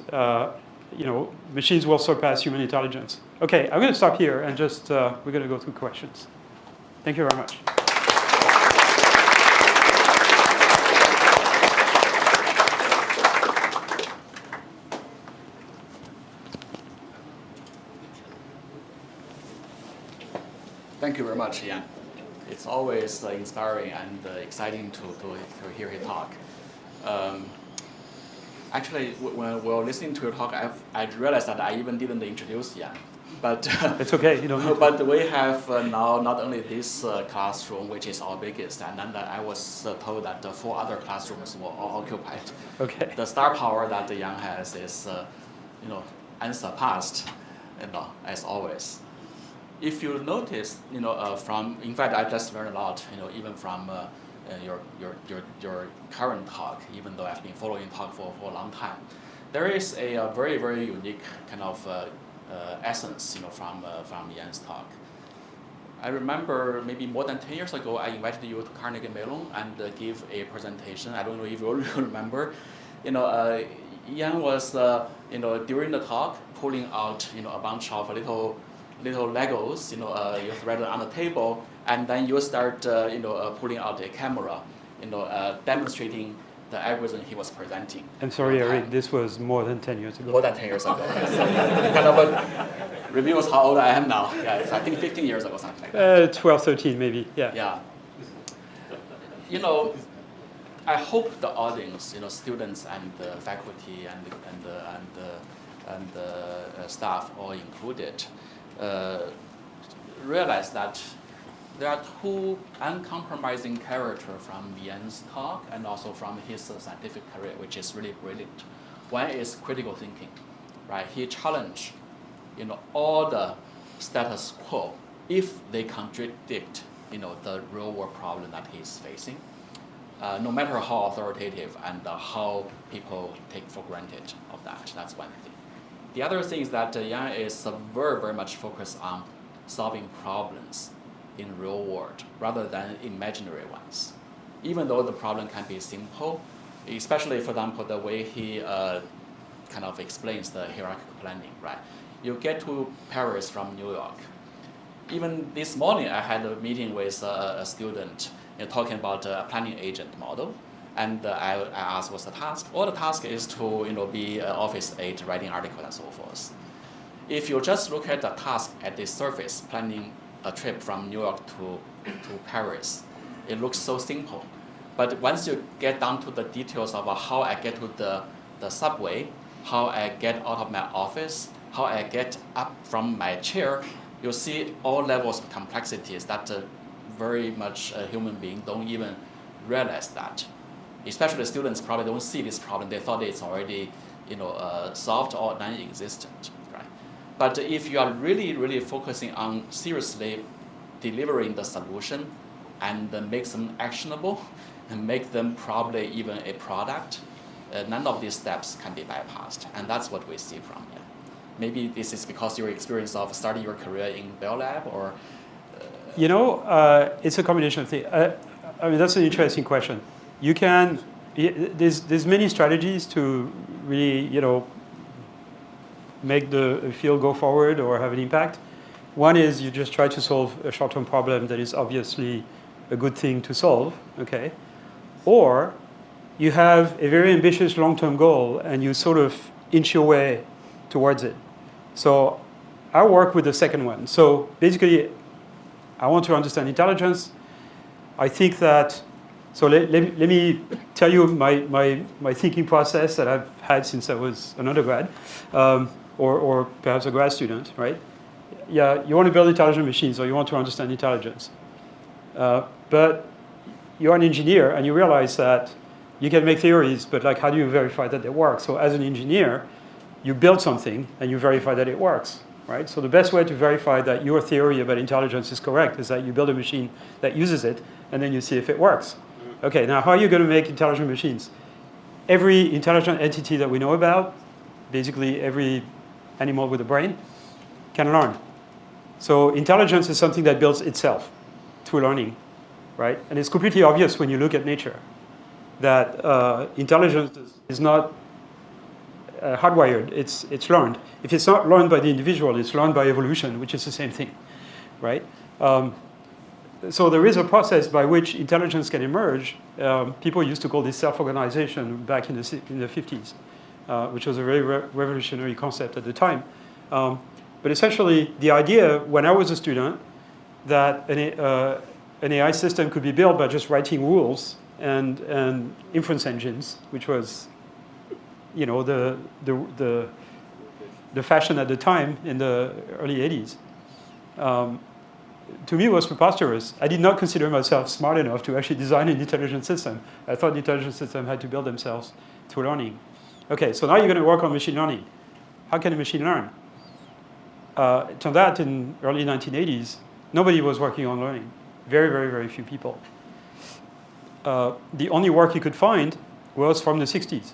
machines will surpass human intelligence. Okay, I'm going to stop here and just we're going to go through questions. Thank you very much. Thank you very much, Yann. It's always inspiring and exciting to hear his talk. Actually, when we were listening to your talk, I realized that I even didn't introduce Yann. But it's okay, you don't need to. But we have now not only this classroom, which is our biggest, and then I was told that the 4 other classrooms were all occupied. Okay. The star power that Yann has is, unsurpassed, as always. If you notice, in fact, I just learned a lot, even from your current talk, even though I've been following talk for a long time. There is a very, very unique kind of essence, from Yann's talk. I remember maybe more than 10 years ago, I invited you to Carnegie Mellon and give a presentation. I don't know if you remember. Yann was, during the talk, pulling out, a bunch of little Legos, you thread on the table, and then you start, pulling out a camera, demonstrating the algorithm he was presenting. I'm sorry, Eric, this was more than 10 years ago. More than 10 years ago. So kind of reveals how old I am now. Yeah, it's I think 15 years ago, something like that. 12, 13 maybe, yeah. Yeah. I hope the audience, students and faculty and staff all included, realize that there are 2 uncompromising characters from Yann's talk and also from his scientific career, which is really brilliant. One is critical thinking, right? He challenged, all the status quo if they contradict, the real world problem that he's facing, no matter how authoritative and how people take for granted of that. That's one thing. The other thing is that Yann is very, very much focused on solving problems in real world rather than imaginary ones. Even though the problem can be simple, especially, for example, the way he kind of explains the hierarchical planning, right? You get to Paris from New York. Even this morning, I had a meeting with a student talking about a planning agent model. And I asked, what's the task? Well, the task is to be an office aide, writing articles and so forth. If you just look at the task at the surface, planning a trip from New York to Paris, it looks so simple. But once you get down to the details of how I get to the subway, how I get out of my office, how I get up from my chair, you see all levels of complexities that very much a human being don't even realize that. Especially the students probably don't see this problem. They thought it's already, solved or non-existent, right? But if you are really, really focusing on seriously delivering the solution and make them actionable and make them probably even a product, none of these steps can be bypassed. And that's what we see from here. Maybe this is because your experience of starting your career in Bell Lab or It's a combination of things. I mean, that's an interesting question. You can, there's many strategies to really, make the field go forward or have an impact. One is you just try to solve a short-term problem that is obviously a good thing to solve, okay? Or you have a very ambitious long-term goal and you sort of inch your way towards it. So I work with the second one. So basically, I want to understand intelligence. I think that, so let me tell you my thinking process that I've had since I was an undergrad, or perhaps a grad student, right? Yeah, you want to build intelligent machines or you want to understand intelligence. But you're an engineer and you realize that you can make theories, but like how do you verify that they work? So as an engineer, you build something and you verify that it works, right? So the best way to verify that your theory about intelligence is correct is that you build a machine that uses it and then you see if it works. Okay, now how are you going to make intelligent machines? Every intelligent entity that we know about, basically every animal with a brain, can learn. So intelligence is something that builds itself through learning, right? And it's completely obvious when you look at nature that intelligence is not hardwired, it's learned. If it's not learned by the individual, it's learned by evolution, which is the same thing, right? So there is a process by which intelligence can emerge. People used to call this self-organization back in the 50s, which was a very revolutionary concept at the time. But essentially, the idea, when I was a student, that an AI system could be built by just writing rules and inference engines, which was, the fashion at the time in the early 80s. To me, it was preposterous. I did not consider myself smart enough to actually design an intelligent system. I thought the intelligent system had to build themselves through learning. Okay, so now you're going to work on machine learning. How can a machine learn? It turned out in early 1980s, nobody was working on learning. Very, very, very few people. The only work you could find was from the 60s.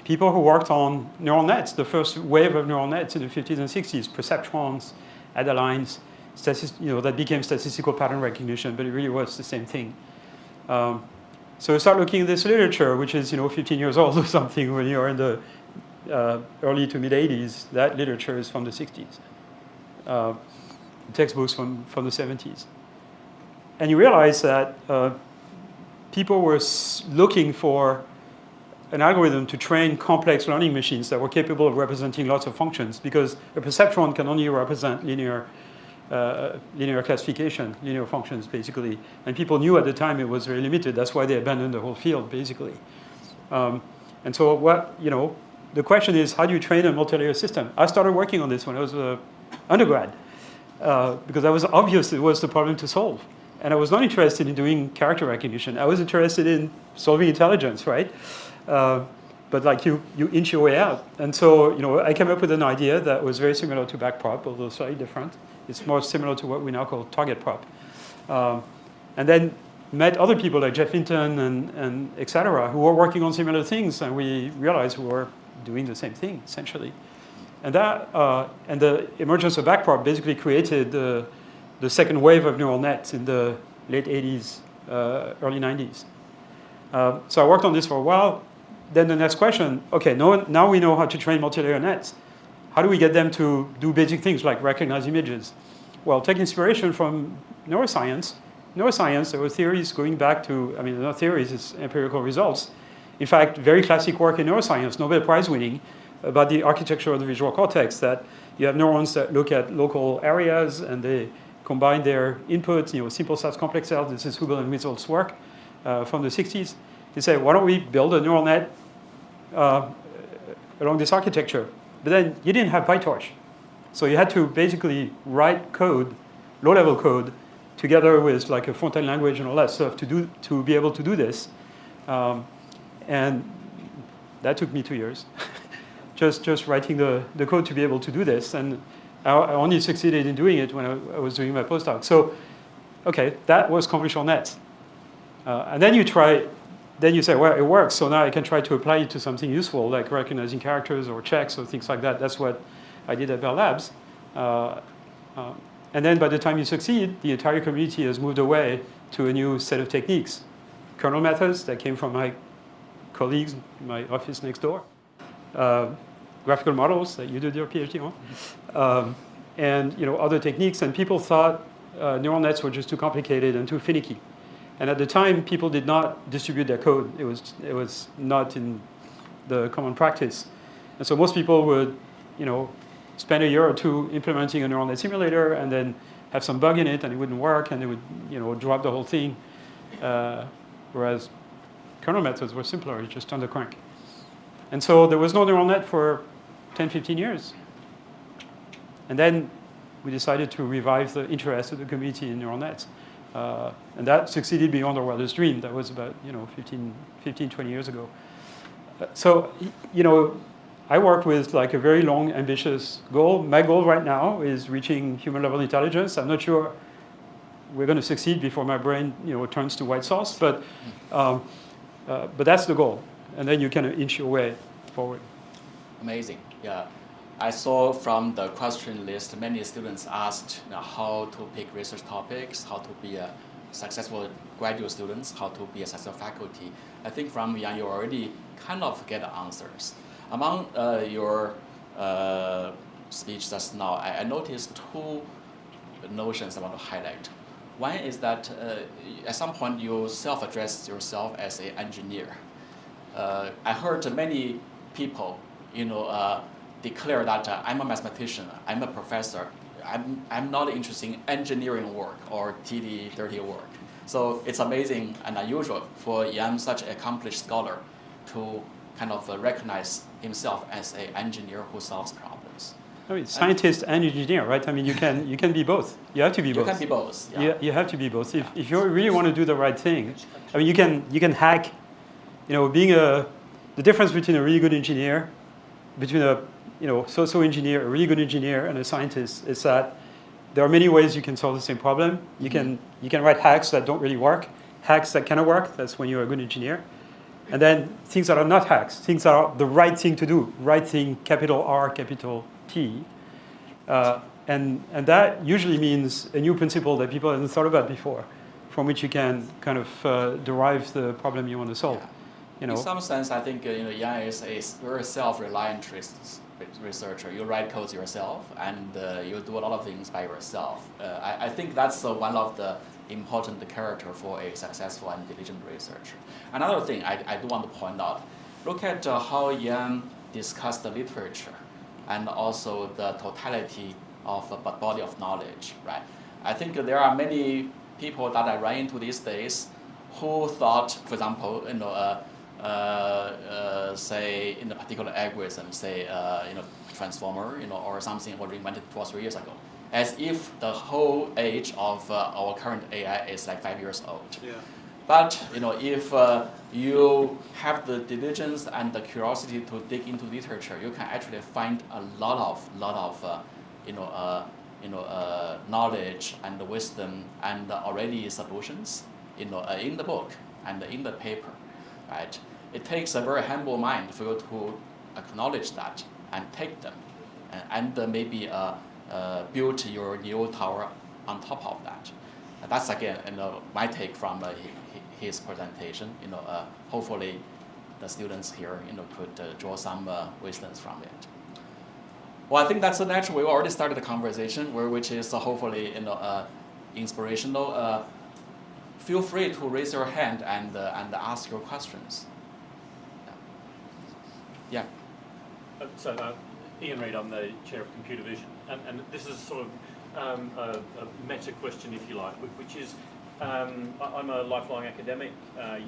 People who worked on neural nets, the first wave of neural nets in the 50s and 60s, perceptrons, adelines, that became statistical pattern recognition, but it really was the same thing. So you start looking at this literature, which is 15 years old or something when you're in the early to mid 80s. That literature is from the 60s. Textbooks from the 70s. And you realize that people were looking for an algorithm to train complex learning machines that were capable of representing lots of functions, because a perceptron can only represent linear classification, linear functions, basically. And people knew at the time it was very limited. That's why they abandoned the whole field, basically. And so the question is, how do you train a multi-layer system? I started working on this when I was an undergrad, because it was obvious it was the problem to solve. And I was not interested in doing character recognition. I was interested in solving intelligence, right? But like you inch your way out. And so, I came up with an idea that was very similar to backprop, although slightly different. It's more similar to what we now call target prop. And then met other people like Jeff Hinton and et cetera, who were working on similar things, and we realized we were doing the same thing, essentially. And that and the emergence of backprop basically created the second wave of neural nets in the late 80s, early 90s. So I worked on this for a while. Then the next question, okay, now we know how to train multi-layer nets. How do we get them to do basic things like recognize images? Well, take inspiration from neuroscience. Neuroscience, there were theories going back to, not theories, it's empirical results. In fact, very classic work in neuroscience, Nobel Prize winning, about the architecture of the visual cortex, that you have neurons that look at local areas and they combine their inputs, simple cells, complex cells. This is Hubel and Wiesel's work from the 60s. They say, why don't we build a neural net along this architecture? But then you didn't have PyTorch. So you had to basically write code, low-level code, together with like a front-end language and all that stuff to be able to do this. And that took me 2 years. just writing the code to be able to do this. And I only succeeded in doing it when I was doing my postdoc. So, okay, that was convolutional nets. And then you say, well, it works, so now I can try to apply it to something useful, like recognizing characters or checks or things like that. That's what I did at Bell Labs. And then by the time you succeed, the entire community has moved away to a new set of techniques. Kernel methods that came from my colleagues in my office next door. Graphical models that you did your PhD on. And other techniques. And people thought neural nets were just too complicated and too finicky. And at the time, people did not distribute their code. It was not in the common practice. And so most people would, spend a year or two implementing a neural net simulator and then have some bug in it and it wouldn't work and they would, drop the whole thing. Whereas kernel methods were simpler, you just turn the crank. And so there was no neural net for 10, 15 years. And then we decided to revive the interest of the community in neural nets. And that succeeded beyond our wildest dream. That was about 15, 20 years ago. So, I work with like a very long, ambitious goal. My goal right now is reaching human-level intelligence. I'm not sure we're going to succeed before my brain, turns to white sauce, but that's the goal. And then you kind of inch your way forward. Amazing, yeah. I saw from the question list, many students asked how to pick research topics, how to be a successful graduate students, how to be a successful faculty. I think from Yann, you already kind of get the answers. Among your speech just now, I noticed two notions I want to highlight. One is that at some point you self-addressed yourself as an engineer. I heard many people, declare that I'm a mathematician, I'm a professor, I'm not interested in engineering work or TD, dirty work. So it's amazing and unusual for Yann, such an accomplished scholar, to kind of recognize himself as an engineer who solves problems. I mean, scientist and engineer, right? I mean, you can be both. You have to be both. You can be both. Yeah. You have to be both. If you really want to do the right thing, I mean, you can hack. The difference between a really good engineer, between a so-so engineer, a really good engineer, and a scientist is that there are many ways you can solve the same problem. You can write hacks that don't really work, hacks that cannot work. That's when you're a good engineer. And then things that are not hacks, things that are the right thing to do, right thing, capital R, capital T. And that usually means a new principle that people haven't thought about before, from which you can kind of derive the problem you want to solve. In some sense, I think Yann is a very self-reliant researcher. You write codes yourself, and you do a lot of things by yourself. I think that's one of the important character for a successful and diligent researcher. Another thing I do want to point out, look at how Yann discussed the literature and also the totality of a body of knowledge, right? I think there are many people that I run into these days who thought, for example, say in a particular algorithm, say transformer, or something was invented 2 or 3 years ago, as if the whole age of our current AI is like 5 years old. Yeah. But if you have the diligence and the curiosity to dig into literature, you can actually find a lot of knowledge and wisdom and already solutions in the book and in the paper, right? It takes a very humble mind for you to acknowledge that and take them, and maybe build your new tower on top of that. And that's again, my take from his presentation. Hopefully, the students here, could draw some wisdoms from it. Well, I think that's natural. We already started the conversation, which is hopefully, inspirational. Feel free to raise your hand and ask your questions. Yeah. So, Ian Reid, I'm the chair of computer vision, and this is sort of a meta question, if you like, which is, I'm a lifelong academic.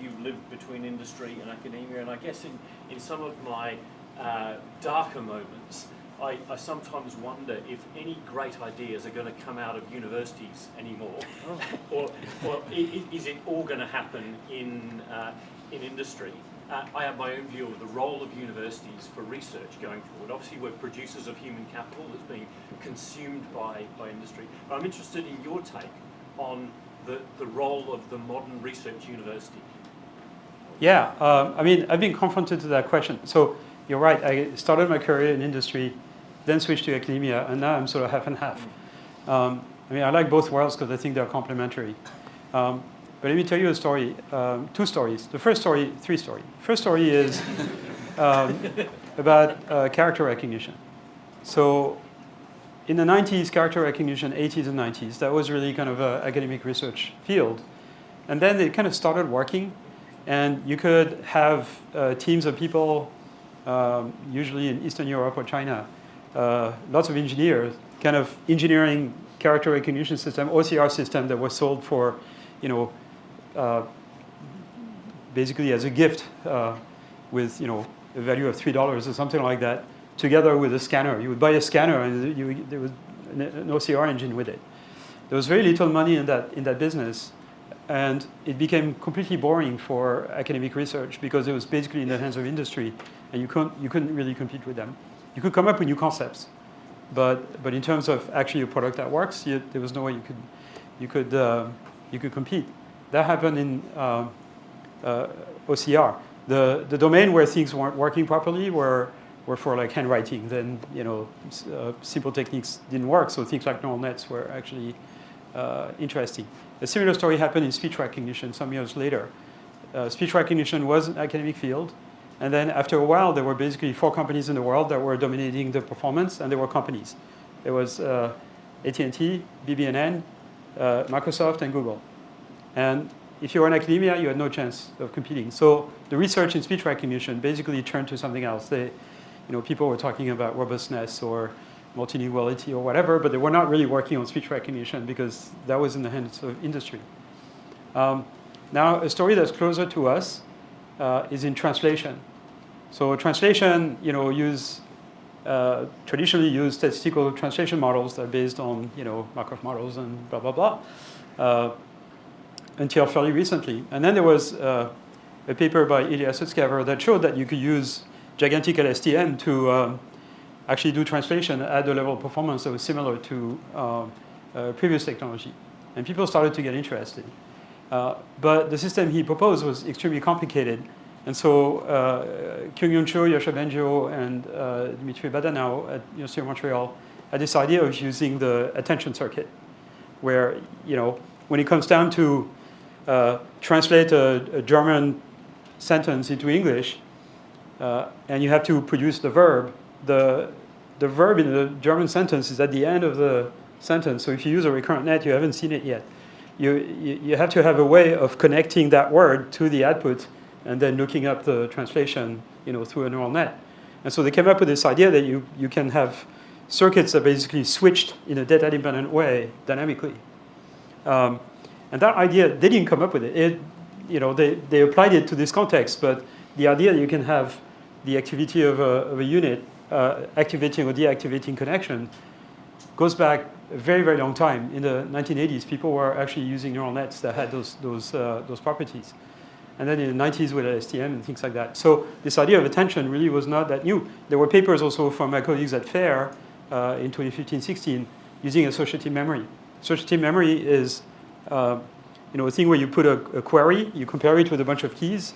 You live between industry and academia, and I guess in some of my darker moments, I sometimes wonder if any great ideas are going to come out of universities anymore, or is it all going to happen in industry? I have my own view of the role of universities for research going forward. Obviously, we're producers of human capital that's being consumed by industry. But I'm interested in your take on the role of the modern research university. Yeah, I mean, I've been confronted to that question. So you're right, I started my career in industry, then switched to academia, and now I'm sort of half and half. I mean, I like both worlds because I think they're complementary. But let me tell you a story, 2 stories. The first story, 3 stories. First story is about character recognition. So in the 90s, character recognition, 80s and 90s, that was really kind of an academic research field. And then it kind of started working. And you could have teams of people, usually in Eastern Europe or China, lots of engineers, kind of engineering character recognition system, OCR system that was sold for, basically as a gift with, a value of $3 or something like that, together with a scanner. You would buy a scanner and there was an OCR engine with it. There was very little money in that business, and it became completely boring for academic research because it was basically in the hands of industry, and you couldn't really compete with them. You could come up with new concepts, but in terms of actually a product that works, there was no way you could compete. That happened in OCR. The domain where things weren't working properly were for like handwriting. Then simple techniques didn't work, so things like neural nets were actually interesting. A similar story happened in speech recognition some years later. Speech recognition was an academic field, and then after a while, there were basically 4 companies in the world that were dominating the performance, and there were companies. There was AT&T, BB&N, Microsoft, and Google. And if you were in academia, you had no chance of competing. So the research in speech recognition basically turned to something else. People were talking about robustness or multilinguality or whatever, but they were not really working on speech recognition because that was in the hands of industry. Now, a story that's closer to us is in translation. So translation, traditionally use statistical translation models that are based on, Markov models and blah, blah, blah, until fairly recently. And then there was a paper by Ilya Sutskever that showed that you could use gigantic LSTM to actually do translation at the level of performance that was similar to previous technology. And people started to get interested. But the system he proposed was extremely complicated. And so Kyung-Yoon Cho, Yosha Benjo, and Dmitry Badanao at University of Montreal had this idea of using the attention circuit, where, when it comes down to translate a German sentence into English, and you have to produce the verb, the verb in the German sentence is at the end of the sentence. So if you use a recurrent net, you haven't seen it yet. You have to have a way of connecting that word to the output and then looking up the translation, through a neural net. And so they came up with this idea that you can have circuits that basically switched in a data-dependent way dynamically. And that idea, they didn't come up with it. They applied it to this context, but the idea that you can have the activity of a unit activating or deactivating connection goes back a very, very long time. In the 1980s, people were actually using neural nets that had those properties. And then in the 90s with LSTM and things like that. So this idea of attention really was not that new. There were papers also from my colleagues at FAIR in 2015-16 using associative memory. Associative memory is a thing where you put a query, you compare it with a bunch of keys,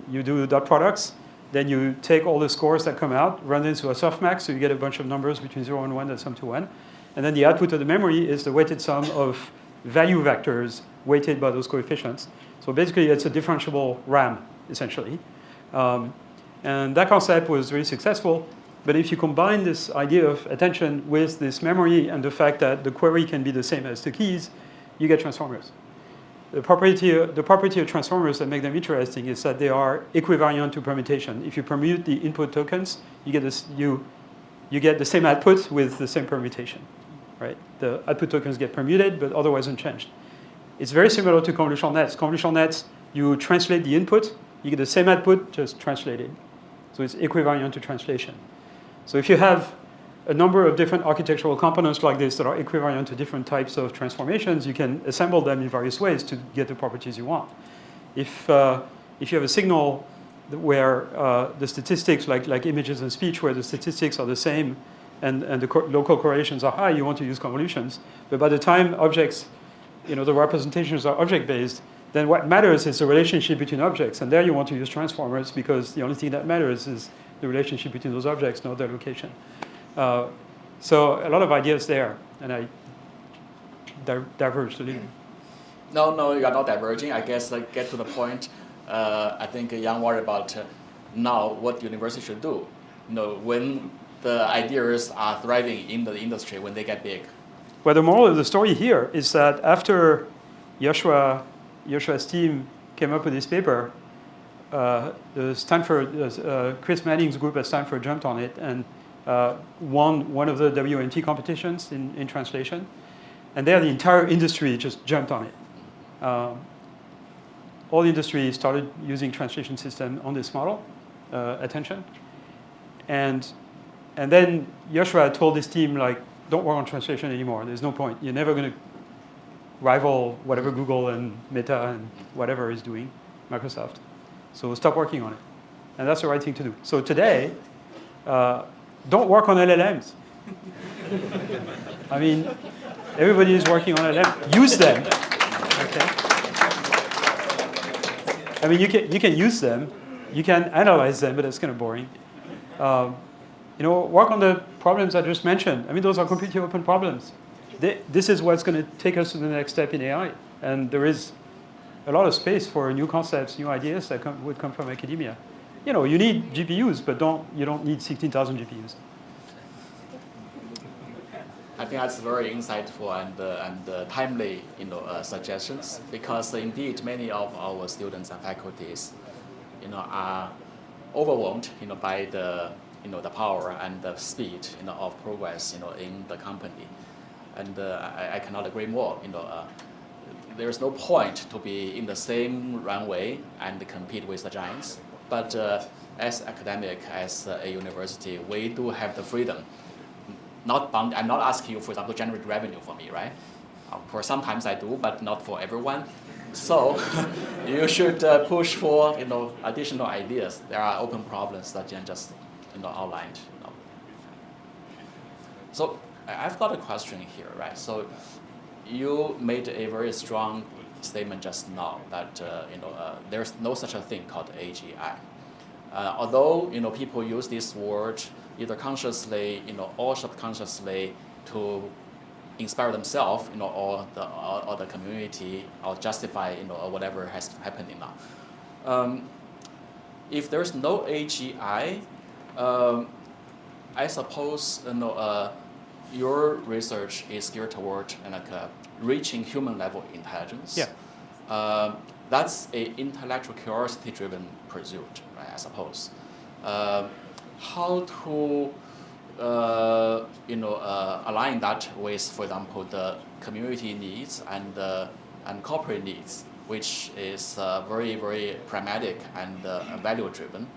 you do dot products, then you take all the scores that come out, run them into a softmax, so you get a bunch of numbers between 0 and 1 that sum to 1. And then the output of the memory is the weighted sum of value vectors weighted by those coefficients. So basically, it's a differentiable RAM, essentially. And that concept was very successful. But if you combine this idea of attention with this memory and the fact that the query can be the same as the keys, you get transformers. The property of transformers that make them interesting is that they are equivariant to permutation. If you permute the input tokens, you get the same output with the same permutation, right? The output tokens get permuted, but otherwise unchanged. It's very similar to convolutional nets. Convolutional nets, you translate the input, you get the same output, just translated. So it's equivariant to translation. So if you have a number of different architectural components like this that are equivariant to different types of transformations, you can assemble them in various ways to get the properties you want. If you have a signal where the statistics, like images and speech, where the statistics are the same and the local correlations are high, you want to use convolutions. But by the time objects, the representations are object-based, then what matters is the relationship between objects. And there you want to use transformers because the only thing that matters is the relationship between those objects, not their location. So a lot of ideas there. And diverged a little. No, you are not diverging. I guess get to the point. I think Yann worried about now what university should do. When the ideas are thriving in the industry, when they get big. Well, the moral of the story here is that after Joshua's team came up with this paper, the Stanford, Chris Manning's group at Stanford jumped on it and won one of the WMT competitions in translation. And there the entire industry just jumped on it. All the industry started using translation system on this model, attention. And then Joshua told his team, like, don't work on translation anymore. There's no point. You're never going to rival whatever Google and Meta and whatever is doing, Microsoft. So stop working on it. And that's the right thing to do. So today, don't work on LLMs. I mean, everybody is working on LLMs. Use them. Okay. I mean, you can use them. You can analyze them, but it's kind of boring. Work on the problems I just mentioned. I mean, those are completely open problems. This is what's going to take us to the next step in AI. And there is a lot of space for new concepts, new ideas that would come from academia. You need GPUs, but you don't need 16,000 GPUs. I think that's very insightful and timely, suggestions, because indeed many of our students and faculties, are overwhelmed, by the power and the speed, of progress, in the company, and I cannot agree more. There's no point to be in the same runway and compete with the giants. But as academic, as a university, we do have the freedom. I'm not asking you, for example, to generate revenue for me, right? For sometimes I do, but not for everyone. So you should push for additional ideas. There are open problems that Jen just outlined. So I've got a question here, right? So you made a very strong statement just now that there's no such a thing called AGI. Although people use this word either consciously or subconsciously to inspire themselves or the community, or justify or whatever has happened now. If there's no AGI, I suppose your research is geared toward reaching human level intelligence. Yeah. That's an intellectual curiosity-driven pursuit, right? I suppose. How to align that with, for example, the community needs and corporate needs, which is very, very pragmatic and value-driven,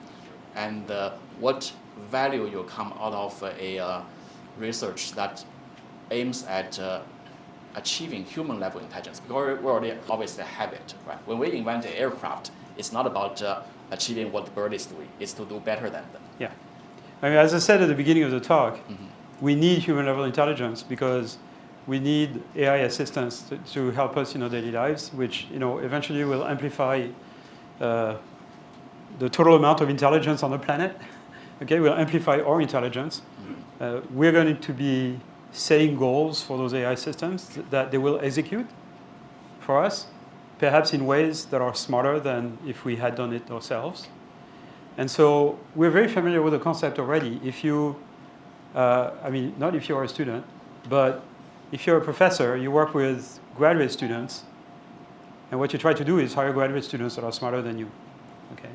and what value you come out of a research that aims at achieving human level intelligence, because we already obviously have it, right? When we invent an aircraft, it's not about achieving what the bird is doing, it's to do better than them. Yeah. I mean, as I said at the beginning of the talk, we need human level intelligence because we need AI assistants to help us in our daily lives, which eventually will amplify the total amount of intelligence on the planet. Okay, will amplify our intelligence. We're going to be setting goals for those AI systems that they will execute for us, perhaps in ways that are smarter than if we had done it ourselves. And so we're very familiar with the concept already. If you, not if you're a student, but if you're a professor, you work with graduate students, and what you try to do is hire graduate students that are smarter than you, okay?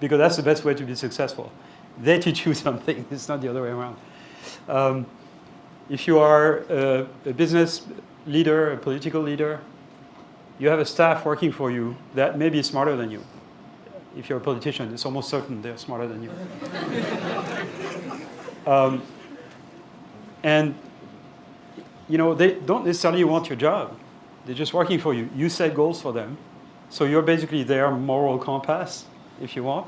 Because that's the best way to be successful. They teach you something, it's not the other way around. If you are a business leader, a political leader, you have a staff working for you that may be smarter than you. If you're a politician, it's almost certain they're smarter than you. And they don't necessarily want your job. They're just working for you. You set goals for them. So you're basically their moral compass, if you want,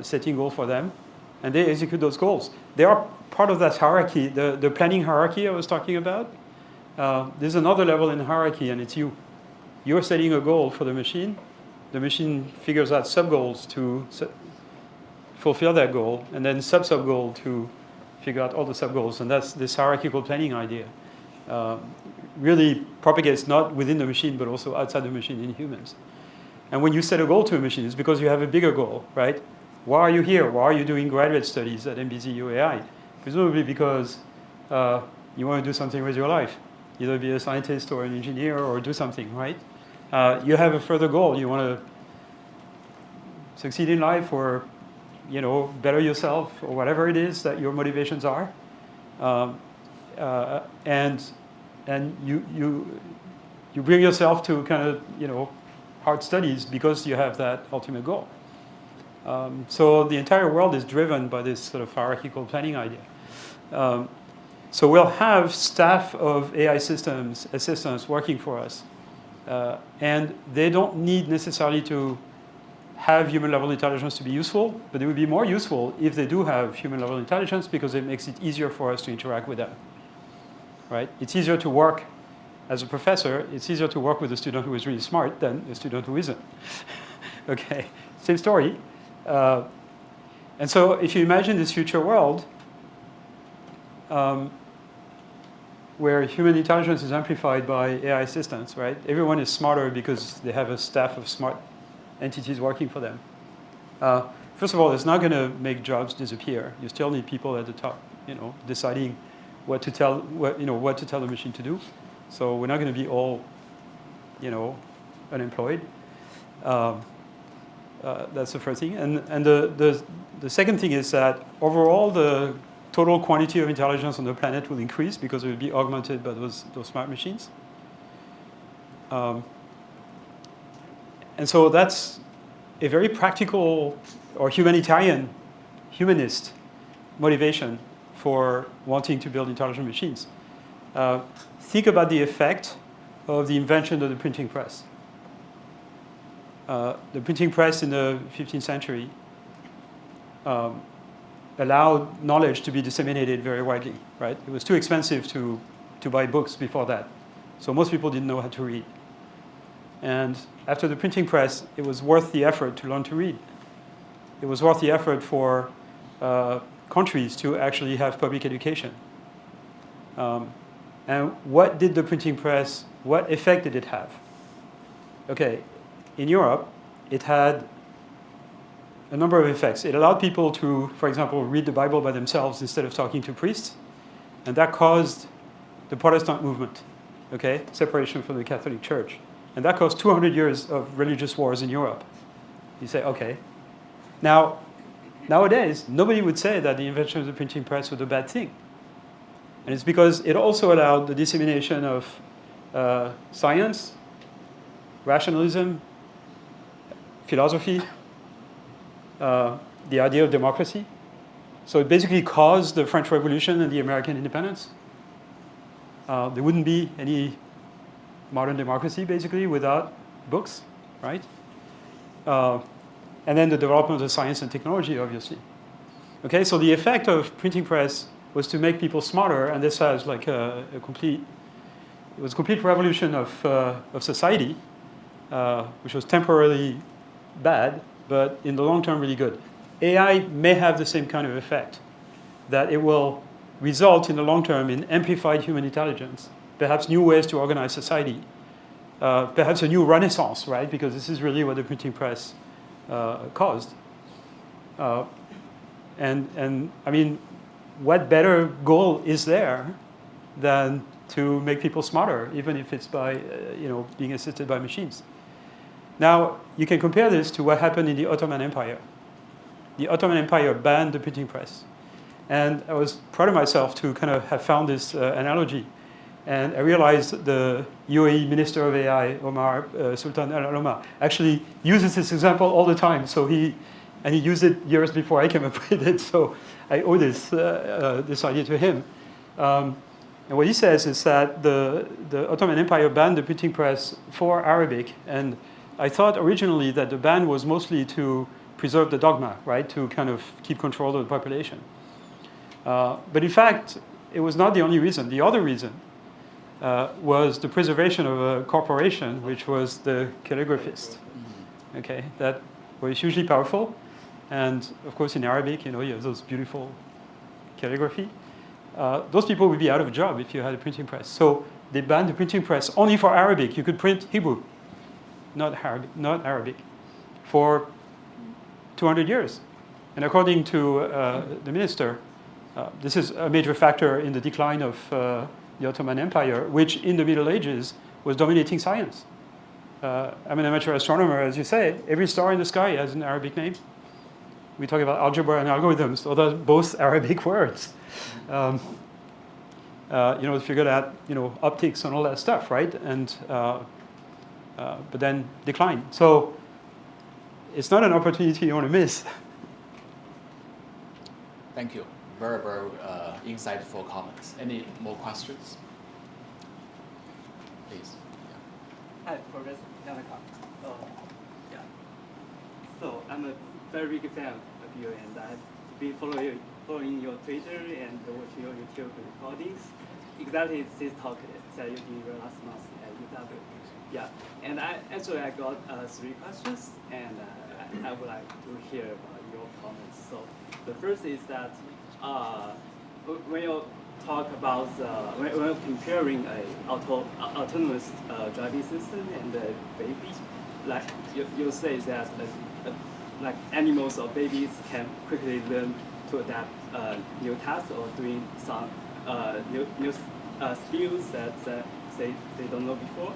setting goals for them. And they execute those goals. They are part of that hierarchy, the planning hierarchy I was talking about. There's another level in hierarchy, and it's you. You're setting a goal for the machine. The machine figures out sub-goals to fulfill that goal, and then sub-goal to figure out all the sub-goals. And that's this hierarchical planning idea. really propagates not within the machine, but also outside the machine in humans. And when you set a goal to a machine, it's because you have a bigger goal, right? Why are you here? Why are you doing graduate studies at MBZUAI? Presumably because you want to do something with your life, either be a scientist or an engineer or do something, right? You have a further goal. You want to succeed in life or, better yourself or whatever it is that your motivations are. And you bring yourself to kind of, hard studies because you have that ultimate goal. So the entire world is driven by this sort of hierarchical planning idea. So we'll have staff of AI systems assistants working for us. And they don't need necessarily to have human-level intelligence to be useful, but it would be more useful if they do have human-level intelligence because it makes it easier for us to interact with them, right? It's easier to work as a professor. It's easier to work with a student who is really smart than a student who isn't. Okay, same story. And so if you imagine this future world where human intelligence is amplified by AI assistants, right? Everyone is smarter because they have a staff of smart entities working for them. First of all, it's not going to make jobs disappear. You still need people at the top, deciding what to tell the machine to do. So we're not going to be all, unemployed. That's the first thing. And the second thing is that overall the total quantity of intelligence on the planet will increase because it will be augmented by those smart machines. And so that's a very practical or humanitarian, humanist motivation for wanting to build intelligent machines. Think about the effect of the invention of the printing press. The printing press in the 15th century allowed knowledge to be disseminated very widely, right? It was too expensive to buy books before that. So most people didn't know how to read. And after the printing press, it was worth the effort to learn to read. It was worth the effort for countries to actually have public education. And what did the printing press, what effect did it have? Okay, in Europe, it had a number of effects. It allowed people to, for example, read the Bible by themselves instead of talking to priests. And that caused the Protestant movement, okay, separation from the Catholic Church. And that caused 200 years of religious wars in Europe. You say, okay. Now, nowadays, nobody would say that the invention of the printing press was a bad thing. And it's because it also allowed the dissemination of science, rationalism, philosophy, the idea of democracy. So it basically caused the French Revolution and the American independence. There wouldn't be any modern democracy, basically, without books, right? And then the development of science and technology, obviously. Okay, so the effect of printing press was to make people smarter, and this has like it was a complete revolution of society, which was temporarily bad, but in the long term, really good. AI may have the same kind of effect, that it will result in the long term in amplified human intelligence, perhaps new ways to organize society, perhaps a new renaissance, right? Because this is really what the printing press caused. And I mean, what better goal is there than to make people smarter, even if it's by being assisted by machines? Now, you can compare this to what happened in the Ottoman Empire. The Ottoman Empire banned the printing press. And I was proud of myself to kind of have found this analogy. And I realized the UAE Minister of AI, Omar Sultan Al-Aloma, actually uses this example all the time. So he used it years before I came up with it. So I owe this idea to him. And what he says is that the Ottoman Empire banned the printing press for Arabic. And I thought originally that the ban was mostly to preserve the dogma, right? To kind of keep control of the population. But in fact, it was not the only reason. The other reason was the preservation of a corporation, which was the calligraphist. Okay, that was hugely powerful. And of course, in Arabic, you have those beautiful calligraphy. those people would be out of a job if you had a printing press. So they banned the printing press only for Arabic. You could print Hebrew, not Arabic, for 200 years. And according to the minister, this is a major factor in the decline of the Ottoman Empire, which in the Middle Ages was dominating science. I'm an amateur astronomer, as you say. Every star in the sky has an Arabic name. We talk about algebra and algorithms, so those are both Arabic words. If you're good at optics and all that stuff, right? And but then decline. So it's not an opportunity you want to miss. Thank you. Very, very insightful comments. Any more questions? Please. Hi, Professor Yann LeCun. Yeah. So I'm a very big fan of you, and I've been following your Twitter and watching your YouTube recordings. Exactly this talk that you did last month at UW. Yeah, and I got 3 questions, and I would like to hear about your comments. So the first is that when you talk about when you're comparing a autonomous driving system and a baby, like you say that like animals or babies can quickly learn to adapt new tasks or doing some new skills that they don't know before.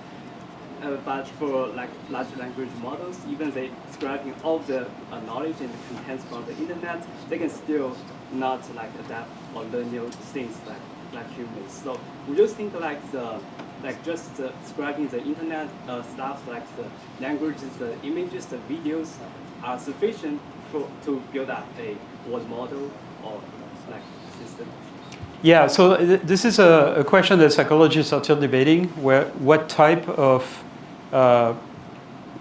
But for like large language models, even they scraping all the knowledge and contents from the internet, they can still not like adapt or learn new things like humans. So would you think just scraping the internet stuff like the languages, the images, the videos are sufficient to build up a world model or like system? Yeah, so this is a question that psychologists are still debating, what type of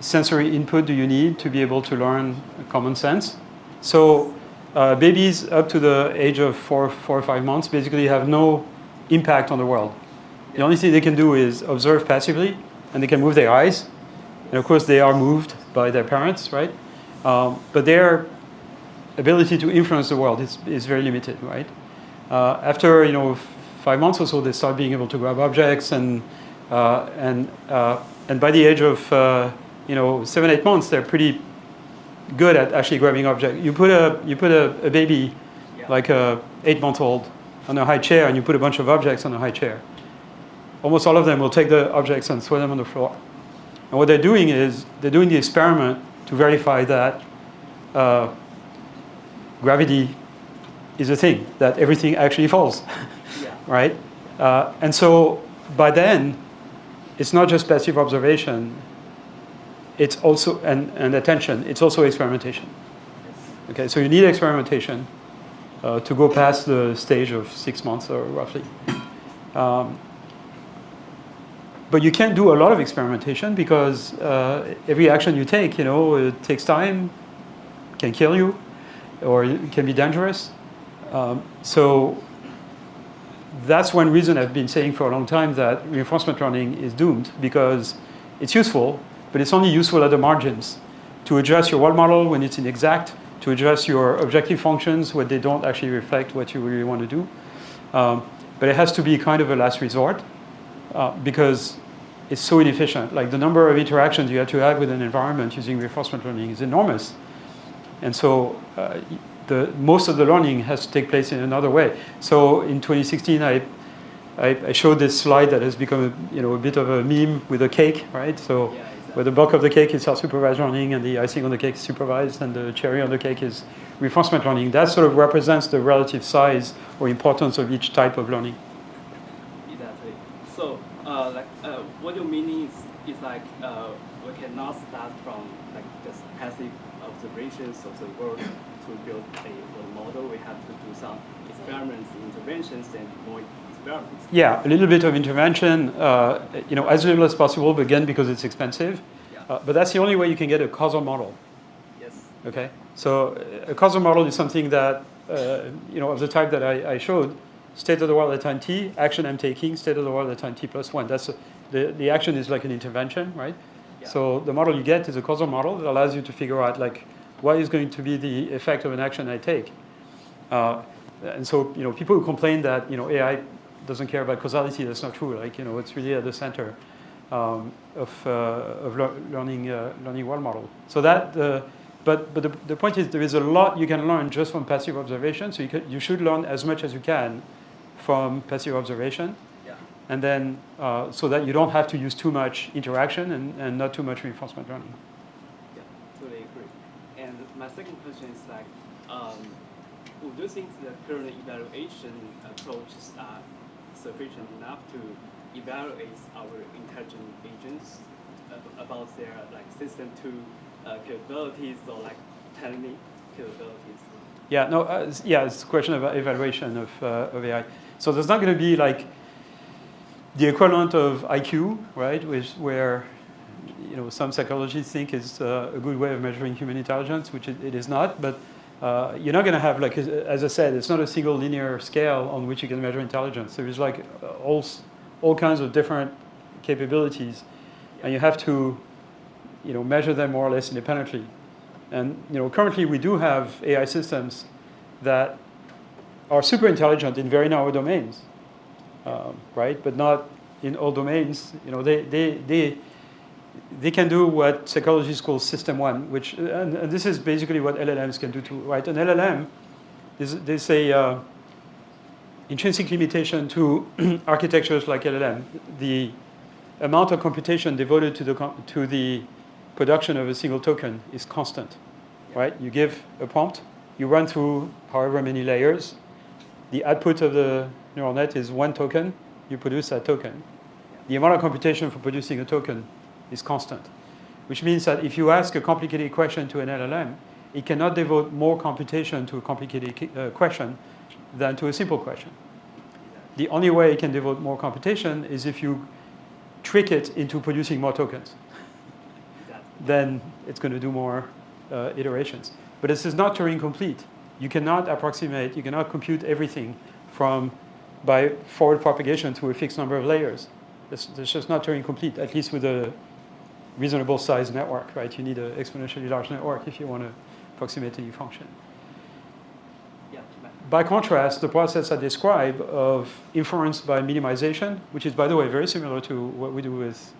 sensory input do you need to be able to learn common sense? So babies up to the age of 4 or 5 months basically have no impact on the world. The only thing they can do is observe passively, and they can move their eyes. And of course, they are moved by their parents, right? But their ability to influence the world is very limited, right? After 5 months or so, they start being able to grab objects, and by the age of 7, 8 months, they're pretty good at actually grabbing objects. You put a baby, like a 8-month-old, on a high chair, and you put a bunch of objects on a high chair. Almost all of them will take the objects and throw them on the floor. And what they're doing is they're doing the experiment to verify that gravity is a thing, that everything actually falls, right? And so by then, it's not just passive observation, it's also, and attention, it's also experimentation. Okay, so you need experimentation to go past the stage of 6 months or roughly. But you can't do a lot of experimentation because every action you take, it takes time, can kill you, or it can be dangerous. So that's one reason I've been saying for a long time that reinforcement learning is doomed, because it's useful, but it's only useful at the margins to adjust your world model when it's inexact, to adjust your objective functions when they don't actually reflect what you really want to do. But it has to be kind of a last resort because it's so inefficient. Like the number of interactions you have to have with an environment using reinforcement learning is enormous. And so most of the learning has to take place in another way. So in 2016, I showed this slide that has become a bit of a meme with a cake, right? So where the bulk of the cake is self-supervised learning, and the icing on the cake is supervised, and the cherry on the cake is reinforcement learning. That sort of represents the relative size or importance of each type of learning. Exactly. So, what you mean is like we cannot start from like just passive observations of the world to build a model. We have to do some experiments, interventions, and more experiments. Yeah, a little bit of intervention, as little as possible, but again, because it's expensive. Yeah. But that's the only way you can get a causal model. Yes. Okay. So a causal model is something that, of the type that I showed, state of the world at time t, action I'm taking, state of the world at time t plus 1. That's the action is like an intervention, right? Yeah. So the model you get is a causal model that allows you to figure out like what is going to be the effect of an action I take. And so, people who complain that, AI doesn't care about causality, that's not true. Like, it's really at the center of learning world model. So that, but the point is there is a lot you can learn just from passive observation. So you should learn as much as you can from passive observation. Yeah. And then, so that you don't have to use too much interaction and not too much reinforcement learning. Yeah, totally agree. And my second question is like, would you think the current evaluation approaches are sufficient enough to evaluate our intelligent agents about their like system to capabilities or like technique capabilities? Yeah, no, it's a question about evaluation of AI. So there's not going to be like the equivalent of IQ, right? Where some psychologists think is a good way of measuring human intelligence, which it is not. But you're not going to have, like, as I said, it's not a single linear scale on which you can measure intelligence. There is like all kinds of different capabilities, and you have to measure them more or less independently. And currently we do have AI systems that are super intelligent in very narrow domains, right? But not in all domains. They can do what psychologists call system one, which and this is basically what LLMs can do too, right? An LLM, there's a intrinsic limitation to architectures like LLM. The amount of computation devoted to the production of a single token is constant, right? You give a prompt, you run through however many layers. The output of the neural net is one token. You produce that token. The amount of computation for producing a token is constant, which means that if you ask a complicated question to an LLM, it cannot devote more computation to a complicated question than to a simple question. The only way it can devote more computation is if you trick it into producing more tokens. Then it's going to do more iterations. But this is not Turing complete. You cannot approximate, you cannot compute everything by forward propagation through a fixed number of layers. It's just not Turing complete, at least with a reasonable size network, right? You need an exponentially large network if you want to approximate any function. Yeah. By contrast, the process I described of inference by minimization, which is, by the way, very similar to what we do with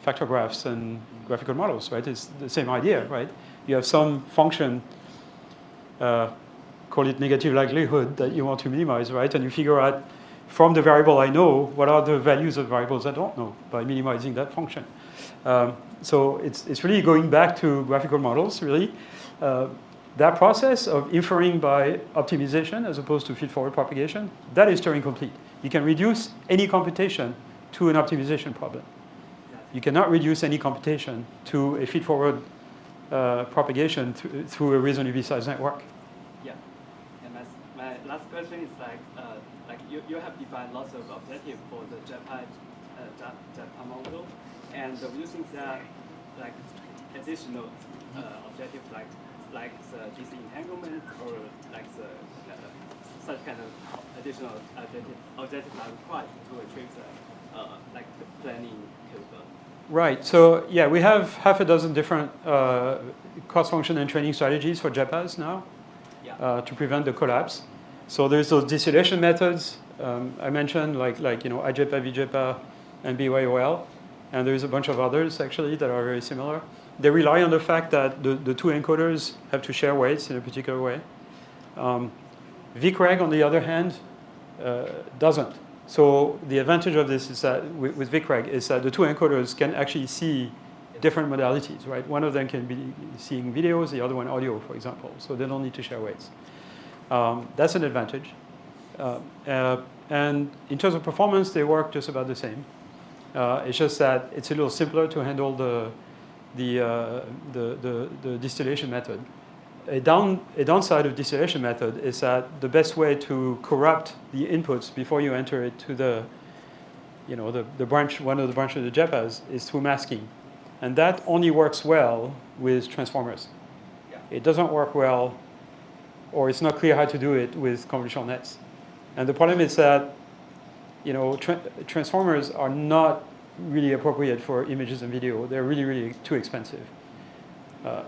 factor graphs and graphical models, right? It's the same idea, right? You have some function, call it negative likelihood, that you want to minimize, right? And you figure out from the variable I know what are the values of variables I don't know by minimizing that function. So it's really going back to graphical models, really. That process of inferring by optimization as opposed to feed-forward propagation, that is Turing complete. You can reduce any computation to an optimization problem. You cannot reduce any computation to a feed-forward propagation through a reasonably sized network. Yeah. And my last question is like you have defined lots of objectives for the JEPA model, and you think that like additional objectives like the disentanglement or like the such kind of additional objectives are required to achieve the like the planning capability. Right. So yeah, we have half a dozen different cost function and training strategies for JEPAs now to prevent the collapse. So there's those distillation methods I mentioned, like IJEPA, VJEPA, and MBZUAI, and there's a bunch of others actually that are very similar. They rely on the fact that the two encoders have to share weights in a particular way. VCREG, on the other hand, doesn't. So the advantage of this is that with VCREG is that the two encoders can actually see different modalities, right? One of them can be seeing videos, the other one audio, for example. So they don't need to share weights. That's an advantage. And in terms of performance, they work just about the same. It's just that it's a little simpler to handle the distillation method. A downside of distillation method is that the best way to corrupt the inputs before you enter it to the branch, one of the branches of the JEPAs, is through masking. And that only works well with transformers. Yeah. It doesn't work well, or it's not clear how to do it with convolutional nets. And the problem is that transformers are not really appropriate for images and video. They're really, really too expensive.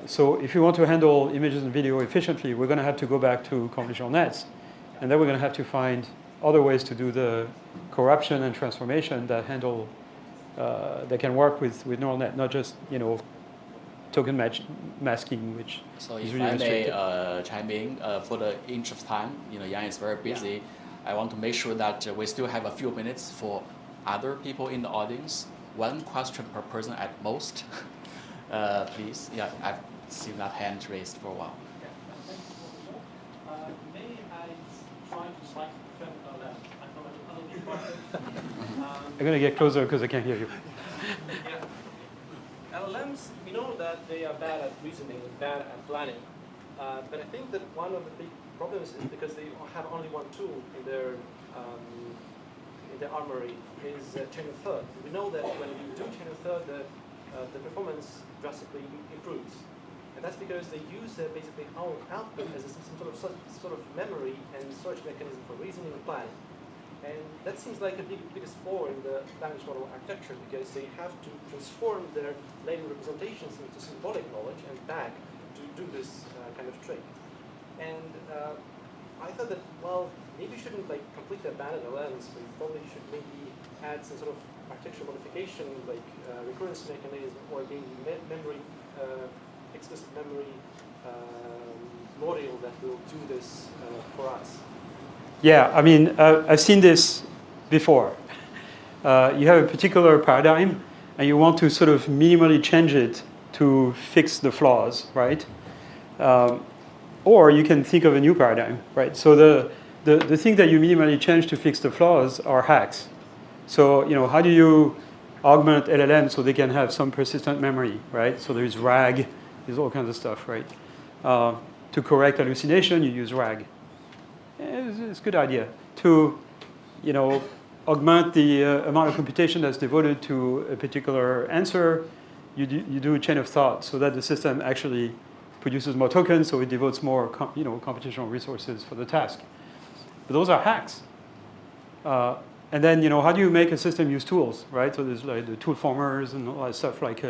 So if you want to handle images and video efficiently, we're going to have to go back to convolutional nets. And then we're going to have to find other ways to do the corruption and transformation that handle, that can work with neural net, not just, token masking, which so is if really I may restricted. chime in for the interest of time, Yann is very busy. Yeah. I want to make sure that we still have a few minutes for other people in the audience. One question per person at most. Please, yeah, I've seen that hand raised for a while. May I try to slightly defend LLM? I know a little bit about it. I'm going to get closer because I can't hear you. Yeah. LLMs, we know that they are bad at reasoning, bad at planning. But I think that one of the big problems is because they have only one tool in their armory is chain of thought. We know that when you do chain of thought, the performance drastically improves. And that's because they use basically our output as some sort of memory and storage mechanism for reasoning and planning. And that seems like a biggest flaw in the language model architecture because they have to transform their latent representations into symbolic knowledge and back to do this kind of trick. And I thought that, well, maybe we shouldn't completely abandon LLMs, but we probably should maybe add some sort of architectural modification like recurrence mechanism or maybe memory, explicit memory module that will do this for us. Yeah, I mean, I've seen this before. You have a particular paradigm, and you want to sort of minimally change it to fix the flaws, right? Or you can think of a new paradigm, right? So the thing that you minimally change to fix the flaws are hacks. So, how do you augment LLM so they can have some persistent memory, right? So there's RAG, there's all kinds of stuff, right? To correct hallucination, you use RAG. It's a good idea. To, augment the amount of computation that's devoted to a particular answer, you do a chain of thought so that the system actually produces more tokens, so it devotes more computational resources for the task. But those are hacks. And then, how do you make a system use tools, right? So there's like the tool formers and all that stuff like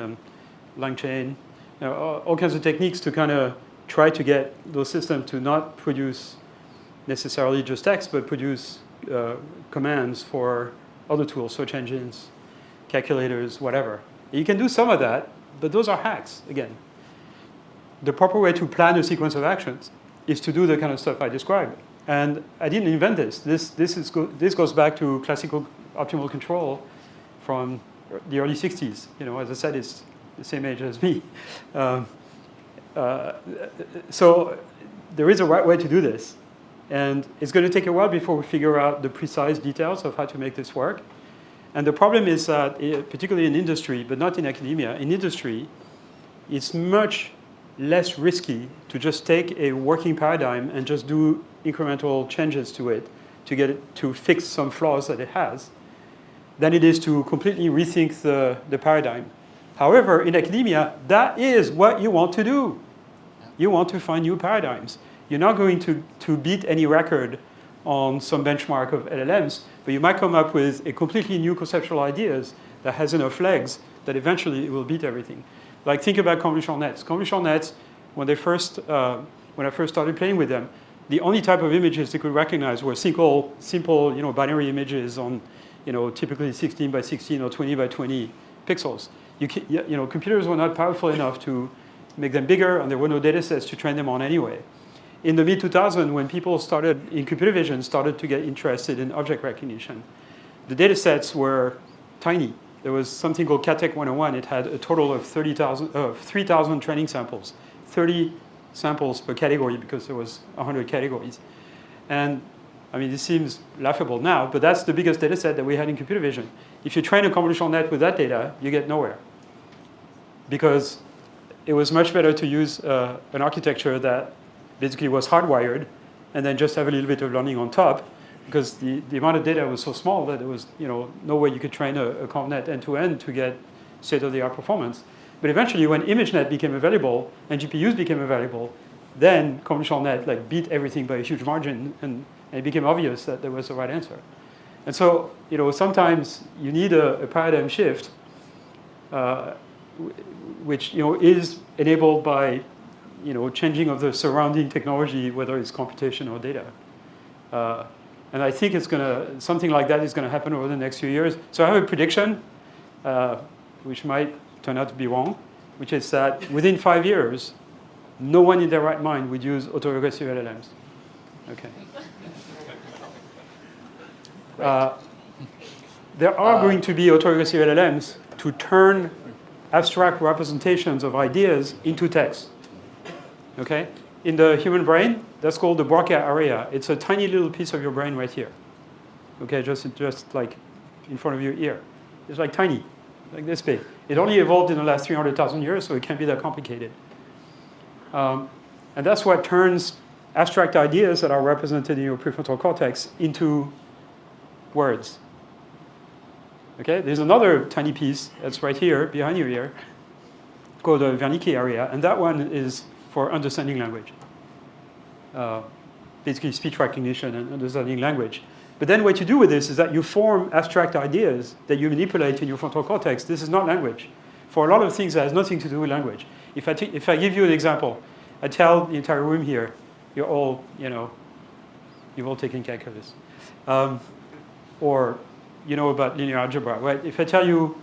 LangChain, all kinds of techniques to kind of try to get those systems to not produce necessarily just text, but produce commands for other tools, search engines, calculators, whatever. You can do some of that, but those are hacks, again. The proper way to plan a sequence of actions is to do the kind of stuff I described. And I didn't invent this. This goes back to classical optimal control from the early 60s. As I said, it's the same age as me. So there is a right way to do this. And it's going to take a while before we figure out the precise details of how to make this work. And the problem is that, particularly in industry, but not in academia, in industry, it's much less risky to just take a working paradigm and just do incremental changes to it to get it to fix some flaws that it has than it is to completely rethink the paradigm. However, in academia, that is what you want to do. You want to find new paradigms. You're not going to beat any record on some benchmark of LLMs, but you might come up with a completely new conceptual ideas that has enough legs that eventually it will beat everything. Like think about convolutional nets. Convolutional nets, when I first started playing with them, the only type of images they could recognize were simple binary images on typically 16 by 16 or 20 by 20 pixels. Computers were not powerful enough to make them bigger, and there were no data sets to train them on anyway. In the mid-2000s, when people in computer vision started to get interested in object recognition, the data sets were tiny. There was something called CATEC 101. It had a total of 3,000 training samples, 30 samples per category because there was 100 categories. And I mean, this seems laughable now, but that's the biggest data set that we had in computer vision. If you train a convolutional net with that data, you get nowhere. Because it was much better to use an architecture that basically was hardwired and then just have a little bit of learning on top, because the amount of data was so small that there was no way you could train a ConvNet end-to-end to get state-of-the-art performance. But eventually, when ImageNet became available and GPUs became available, then convolutional net beat everything by a huge margin, and it became obvious that there was the right answer. And so sometimes you need a paradigm shift, which is enabled by changing of the surrounding technology, whether it's computation or data. And I think something like that is going to happen over the next few years. So I have a prediction, which might turn out to be wrong, which is that within 5 years, no one in their right mind would use autoregressive LLMs. Okay. There are going to be autoregressive LLMs to turn abstract representations of ideas into text. Okay? In the human brain, that's called the Broca area. It's a tiny little piece of your brain right here. Okay, just like in front of your ear. It's like tiny, like this big. It only evolved in the last 300,000 years, so it can't be that complicated. And that's what turns abstract ideas that are represented in your prefrontal cortex into words. Okay, there's another tiny piece that's right here, behind your ear, called the Wernicke area, and that one is for understanding language. Basically speech recognition and understanding language. But then what you do with this is that you form abstract ideas that you manipulate in your frontal cortex. This is not language. For a lot of things, that has nothing to do with language. If I give you an example, I tell the entire room here, you're all, you've all taken calculus. Or you know about linear algebra, right? If I tell you,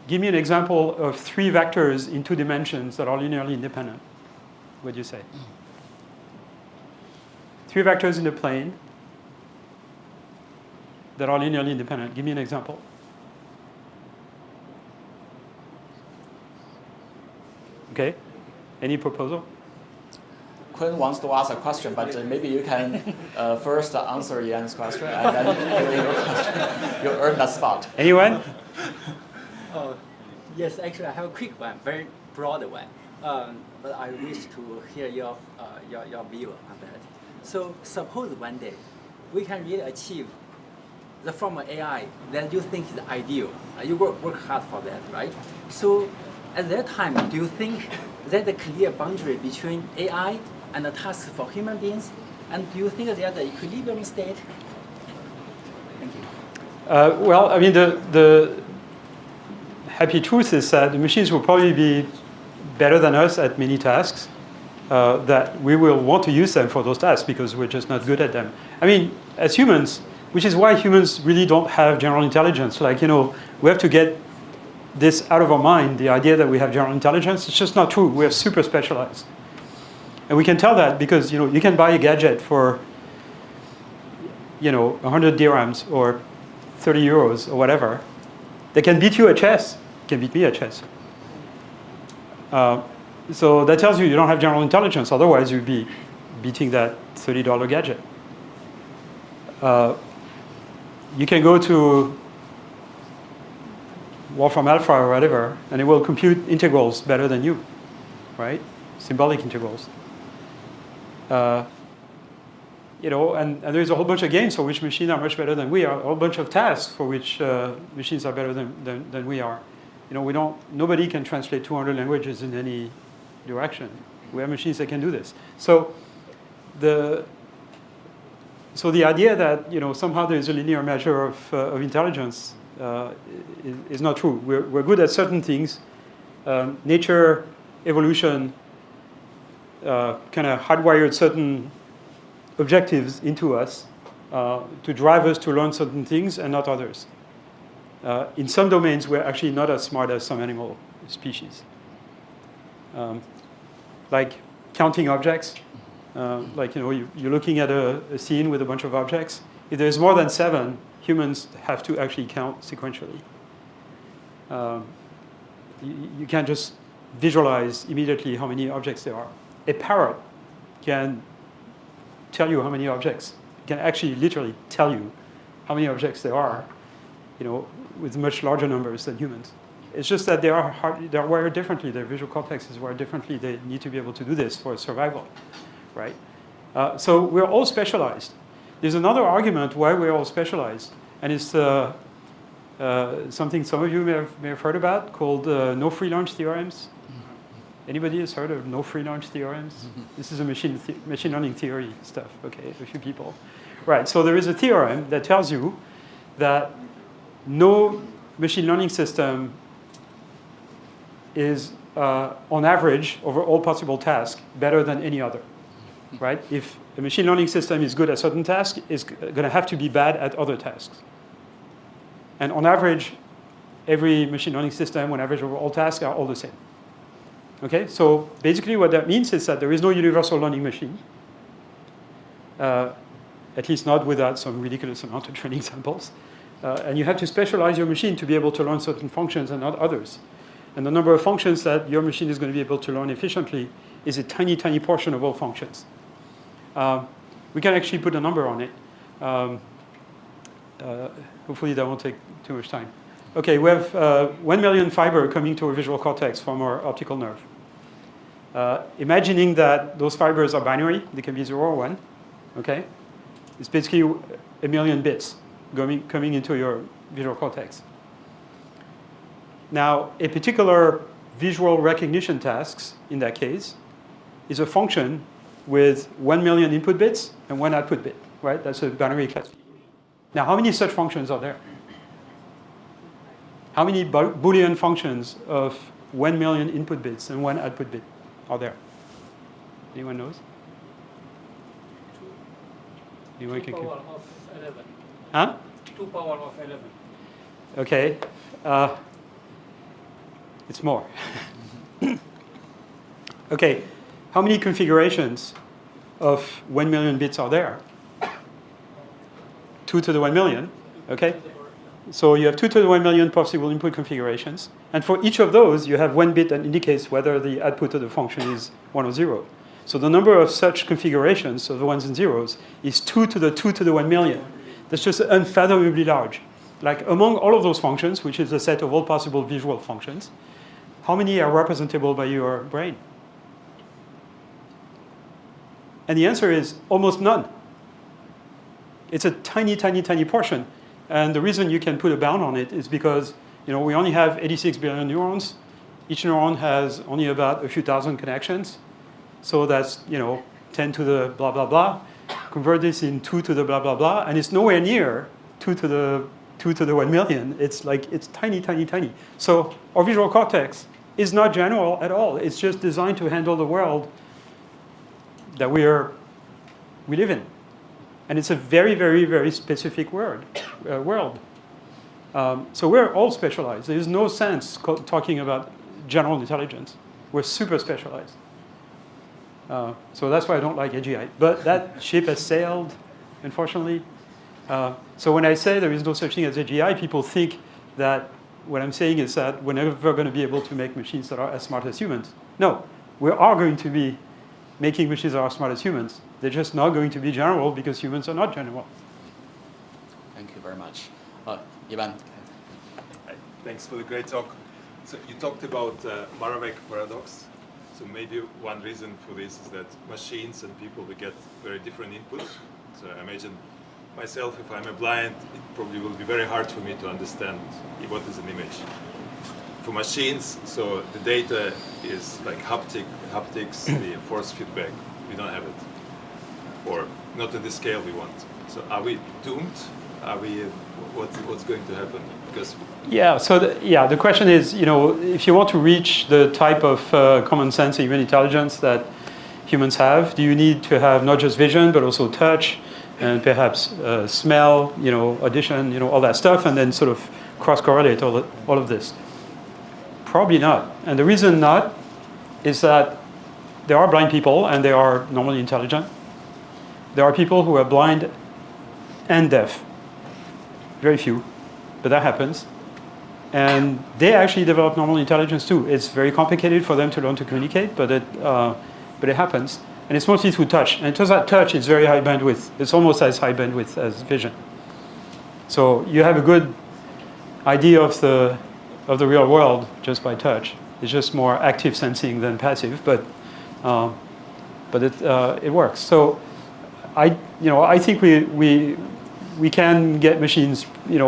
give me an example of 3 vectors in 2 dimensions that are linearly independent, what do you say? 3 vectors in the plane that are linearly independent. Give me an example. Okay, any proposal? Quinn wants to ask a question, but maybe you can first answer Yann's question, and then during your question, you earn that spot. Anyone? Yes, actually, I have a quick one, very broad one. But I wish to hear your view on that. So suppose one day we can really achieve the form of AI that you think is ideal. You work hard for that, right? So at that time, do you think there's a clear boundary between AI and the task for human beings? And do you think there's an equilibrium state? Thank you. Well, I mean, the happy truth is that the machines will probably be better than us at many tasks, that we will want to use them for those tasks because we're just not good at them. I mean, as humans, which is why humans really don't have general intelligence. Like, we have to get this out of our mind, the idea that we have general intelligence. It's just not true. We're super specialized. And we can tell that because, you can buy a gadget for, 100 dirhams or 30 euros or whatever. They can beat you at chess. Can beat me at chess. So that tells you don't have general intelligence. Otherwise, you'd be beating that $30 gadget. You can go to Wolfram Alpha or whatever, and it will compute integrals better than you, right? Symbolic integrals. And there's a whole bunch of games for which machines are much better than we are. A whole bunch of tasks for which machines are better than we are. Nobody can translate 200 languages in any direction. We have machines that can do this. So the idea that somehow there is a linear measure of intelligence is not true. We're good at certain things. Nature, evolution, kind of hardwired certain objectives into us to drive us to learn certain things and not others. In some domains, we're actually not as smart as some animal species. Like counting objects. You're looking at a scene with a bunch of objects. If there's more than 7, humans have to actually count sequentially. You can't just visualize immediately how many objects there are. A parrot can tell you how many objects. It can actually literally tell you how many objects there are, with much larger numbers than humans. It's just that they're wired differently. Their visual cortex is wired differently. They need to be able to do this for survival, right? So we're all specialized. There's another argument why we're all specialized, and it's something some of you may have heard about called no free lunch theorems. Anybody has heard of no free lunch theorems? Mm-hmm. This is a machine learning theory stuff. Okay, a few people. Right. So there is a theorem that tells you that no machine learning system is, on average, over all possible tasks, better than any other. right? If a machine learning system is good at certain tasks, it's going to have to be bad at other tasks. And on average, every machine learning system, on average over all tasks, are all the same. Okay, so basically what that means is that there is no universal learning machine, at least not without some ridiculous amount of training samples. And you have to specialize your machine to be able to learn certain functions and not others. And the number of functions that your machine is going to be able to learn efficiently is a tiny, tiny portion of all functions. We can actually put a number on it. Hopefully that won't take too much time. Okay, we have 1 million fiber coming to our visual cortex from our optical nerve. Imagining that those fibers are binary, they can be 0 or 1, okay? It's basically 1 million bits coming into your visual cortex. Now, a particular visual recognition task, in that case, is a function with 1 million input bits and 1 output bit, right? That's a binary classification. Now, how many such functions are there? How many Boolean functions of 1 million input bits and 1 output bit are there? Anyone knows? Anyone can? 2 power of 11. Huh? 2 power of 11. Okay. It's more. Okay. How many configurations of 1 million bits are there? 2 to the 1 million. Okay. So you have 2 to the 1 million possible input configurations. And for each of those, you have 1 bit that indicates whether the output of the function is 1 or 0. So the number of such configurations, so the ones and zeros, is 2 to the 1 million. That's just unfathomably large. Like among all of those functions, which is a set of all possible visual functions, how many are representable by your brain? And the answer is almost none. It's a tiny, tiny, tiny portion. And the reason you can put a bound on it is because we only have 86 billion neurons. Each neuron has only about a few thousand connections. So that's 10 to the blah, blah, blah. Convert this in 2 to the blah, blah, blah. And it's nowhere near 2 to the 1 million. It's tiny, tiny, tiny. So our visual cortex is not general at all. It's just designed to handle the world that we live in. And it's a very, very, very specific world. So we're all specialized. There's no sense talking about general intelligence. We're super specialized. So that's why I don't like AGI. But that ship has sailed, unfortunately. So when I say there is no such thing as AGI, people think that what I'm saying is that we're never going to be able to make machines that are as smart as humans. No, we are going to be making machines that are as smart as humans. They're just not going to be general because humans are not general. Thank you very much. Ivan. Thanks for the great talk. So you talked about Moravec paradox. So maybe one reason for this is that machines and people, we get very different inputs. So I imagine myself, if I'm a blind, it probably will be very hard for me to understand what is an image. For machines, so the data is like haptics, the force feedback. We don't have it, or not at the scale we want. So are we doomed? Are we? What's going to happen? Because the question is, if you want to reach the type of common sense, even intelligence that humans have, do you need to have not just vision but also touch and perhaps smell, audition, all that stuff, and then sort of cross-correlate all of this? Probably not. And the reason not is that there are blind people and they are normally intelligent. There are people who are blind and deaf. Very few, but that happens. And they actually develop normal intelligence too. It's very complicated for them to learn to communicate, but it happens. And it's mostly through touch. And it turns out touch is very high bandwidth. It's almost as high bandwidth as vision. So you have a good idea of the real world just by touch. It's just more active sensing than passive, but it works. So I think we can get machines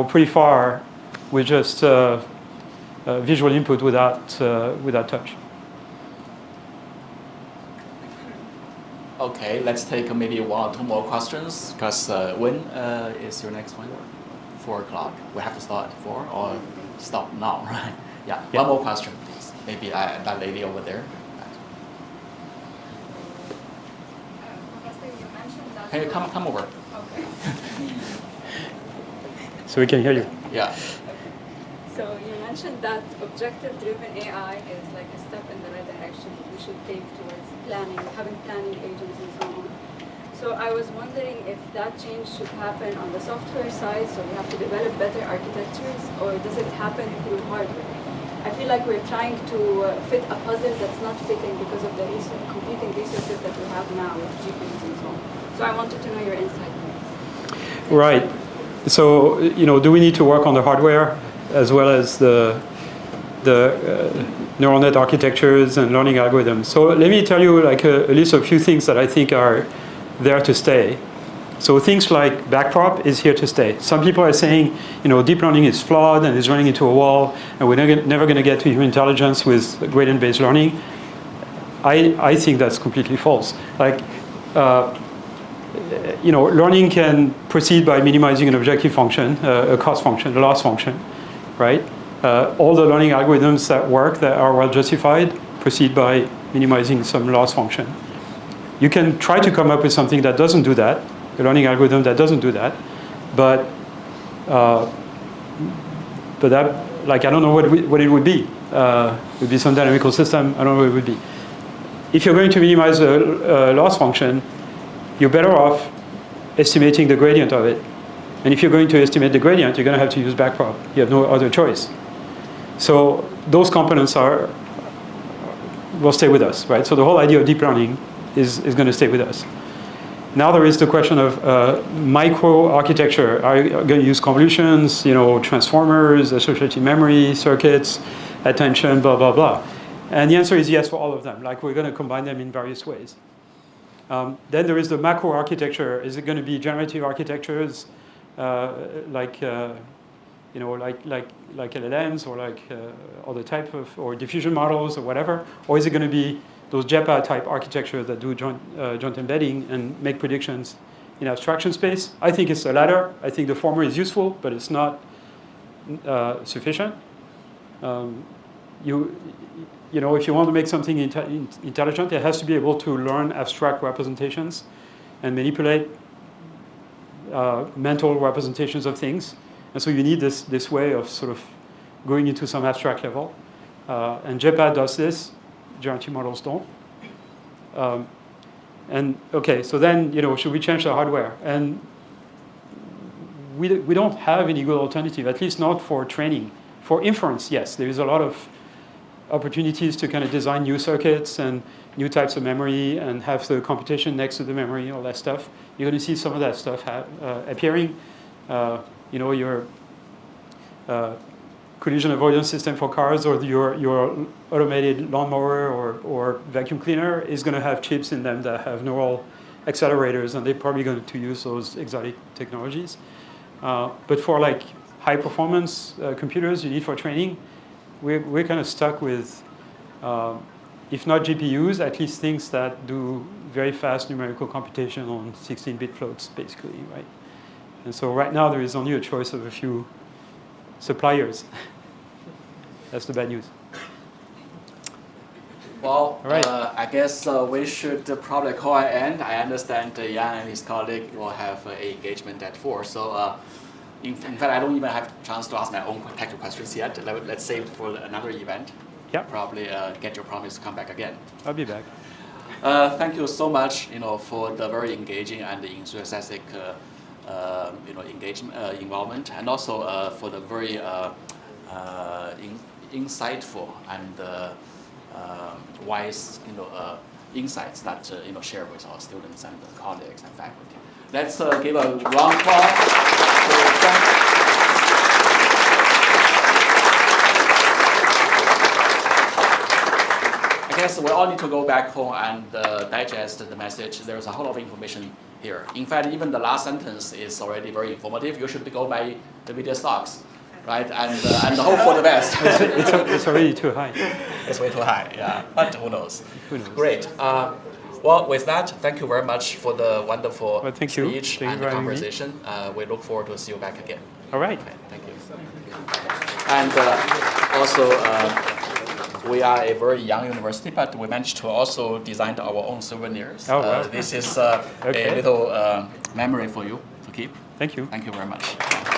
pretty far with just visual input without touch. Okay, let's take maybe 1 or 2 more questions, because when is your next one? 4 o'clock. We have to start at 4 or stop now, right? Yeah. One more question, please. Maybe that lady over there. Can you come over? Okay. So we can hear you. Yeah. So you mentioned that objective-driven AI is like a step in the right direction we should take towards planning, having planning agents and so on. So I was wondering if that change should happen on the software side, so we have to develop better architectures, or does it happen through hardware? I feel like we're trying to fit a puzzle that's not fitting because of the competing resources that we have now with GPUs and so on. So I wanted to know your insight. Right. So, do we need to work on the hardware as well as the neural net architectures and learning algorithms? So let me tell you like a list of a few things that I think are there to stay. So things like backprop is here to stay. Some people are saying, deep learning is flawed and is running into a wall, and we're never going to get to human intelligence with gradient-based learning. I think that's completely false. Like, learning can proceed by minimizing an objective function, a cost function, a loss function, right? All the learning algorithms that work, that are well justified, proceed by minimizing some loss function. You can try to come up with something that doesn't do that, a learning algorithm that doesn't do that, but that, like, I don't know what it would be. It would be some dynamical system. I don't know what it would be. If you're going to minimize a loss function, you're better off estimating the gradient of it. And if you're going to estimate the gradient, you're going to have to use backprop. You have no other choice. So those components will stay with us, right? So the whole idea of deep learning is going to stay with us. Now there is the question of micro-architecture. Are you going to use convolutions, transformers, associative memory, circuits, attention, blah, blah, blah? And the answer is yes for all of them. Like, we're going to combine them in various ways. Then there is the macro architecture. Is it going to be generative architectures like LLMs or like other type of, or diffusion models or whatever? Or is it going to be those JEPA type architectures that do joint embedding and make predictions in abstraction space? I think it's the latter. I think the former is useful, but it's not sufficient. If you want to make something intelligent, it has to be able to learn abstract representations and manipulate mental representations of things. And so you need this way of sort of going into some abstract level. And JEPA does this. Generative models don't. So then, should we change the hardware? And we don't have any good alternative, at least not for training. For inference, yes, there is a lot of opportunities to kind of design new circuits and new types of memory and have the computation next to the memory, all that stuff. You're going to see some of that stuff appearing. Your collision avoidance system for cars, or your automated lawnmower or vacuum cleaner is going to have chips in them that have neural accelerators, and they're probably going to use those exotic technologies. But for like high performance computers you need for training, we're kind of stuck with, if not GPUs, at least things that do very fast numerical computation on 16-bit floats, basically, right? And so right now there is only a choice of a few suppliers. That's the bad news. Well, right. I guess we should probably call an end. I understand Yann and his colleague will have an engagement at 4. So in fact, I don't even have a chance to ask my own technical questions yet. Let's save it for another event. Yeah. Probably get your promise to come back again. I'll be back. Thank you so much, for the very engaging and enthusiastic, involvement, and also for the very insightful and wise, insights that share with our students and colleagues and faculty. Let's give a round of applause to Frank. I guess we all need to go back home and digest the message. There's a whole lot of information here. In fact, even the last sentence is already very informative. You should go buy the video stocks, right? And hope for the best. It's already too high. It's way too high, yeah. But who knows? Who knows? Great. Well, with that, thank you very much for the wonderful speech and the conversation. We look forward to see you back again. All right. Okay, thank you. And also, we are a very young university, but we managed to also design our own souvenirs. Oh, wow. This is Okay. a little memory for you to keep. Thank you. Thank you very much.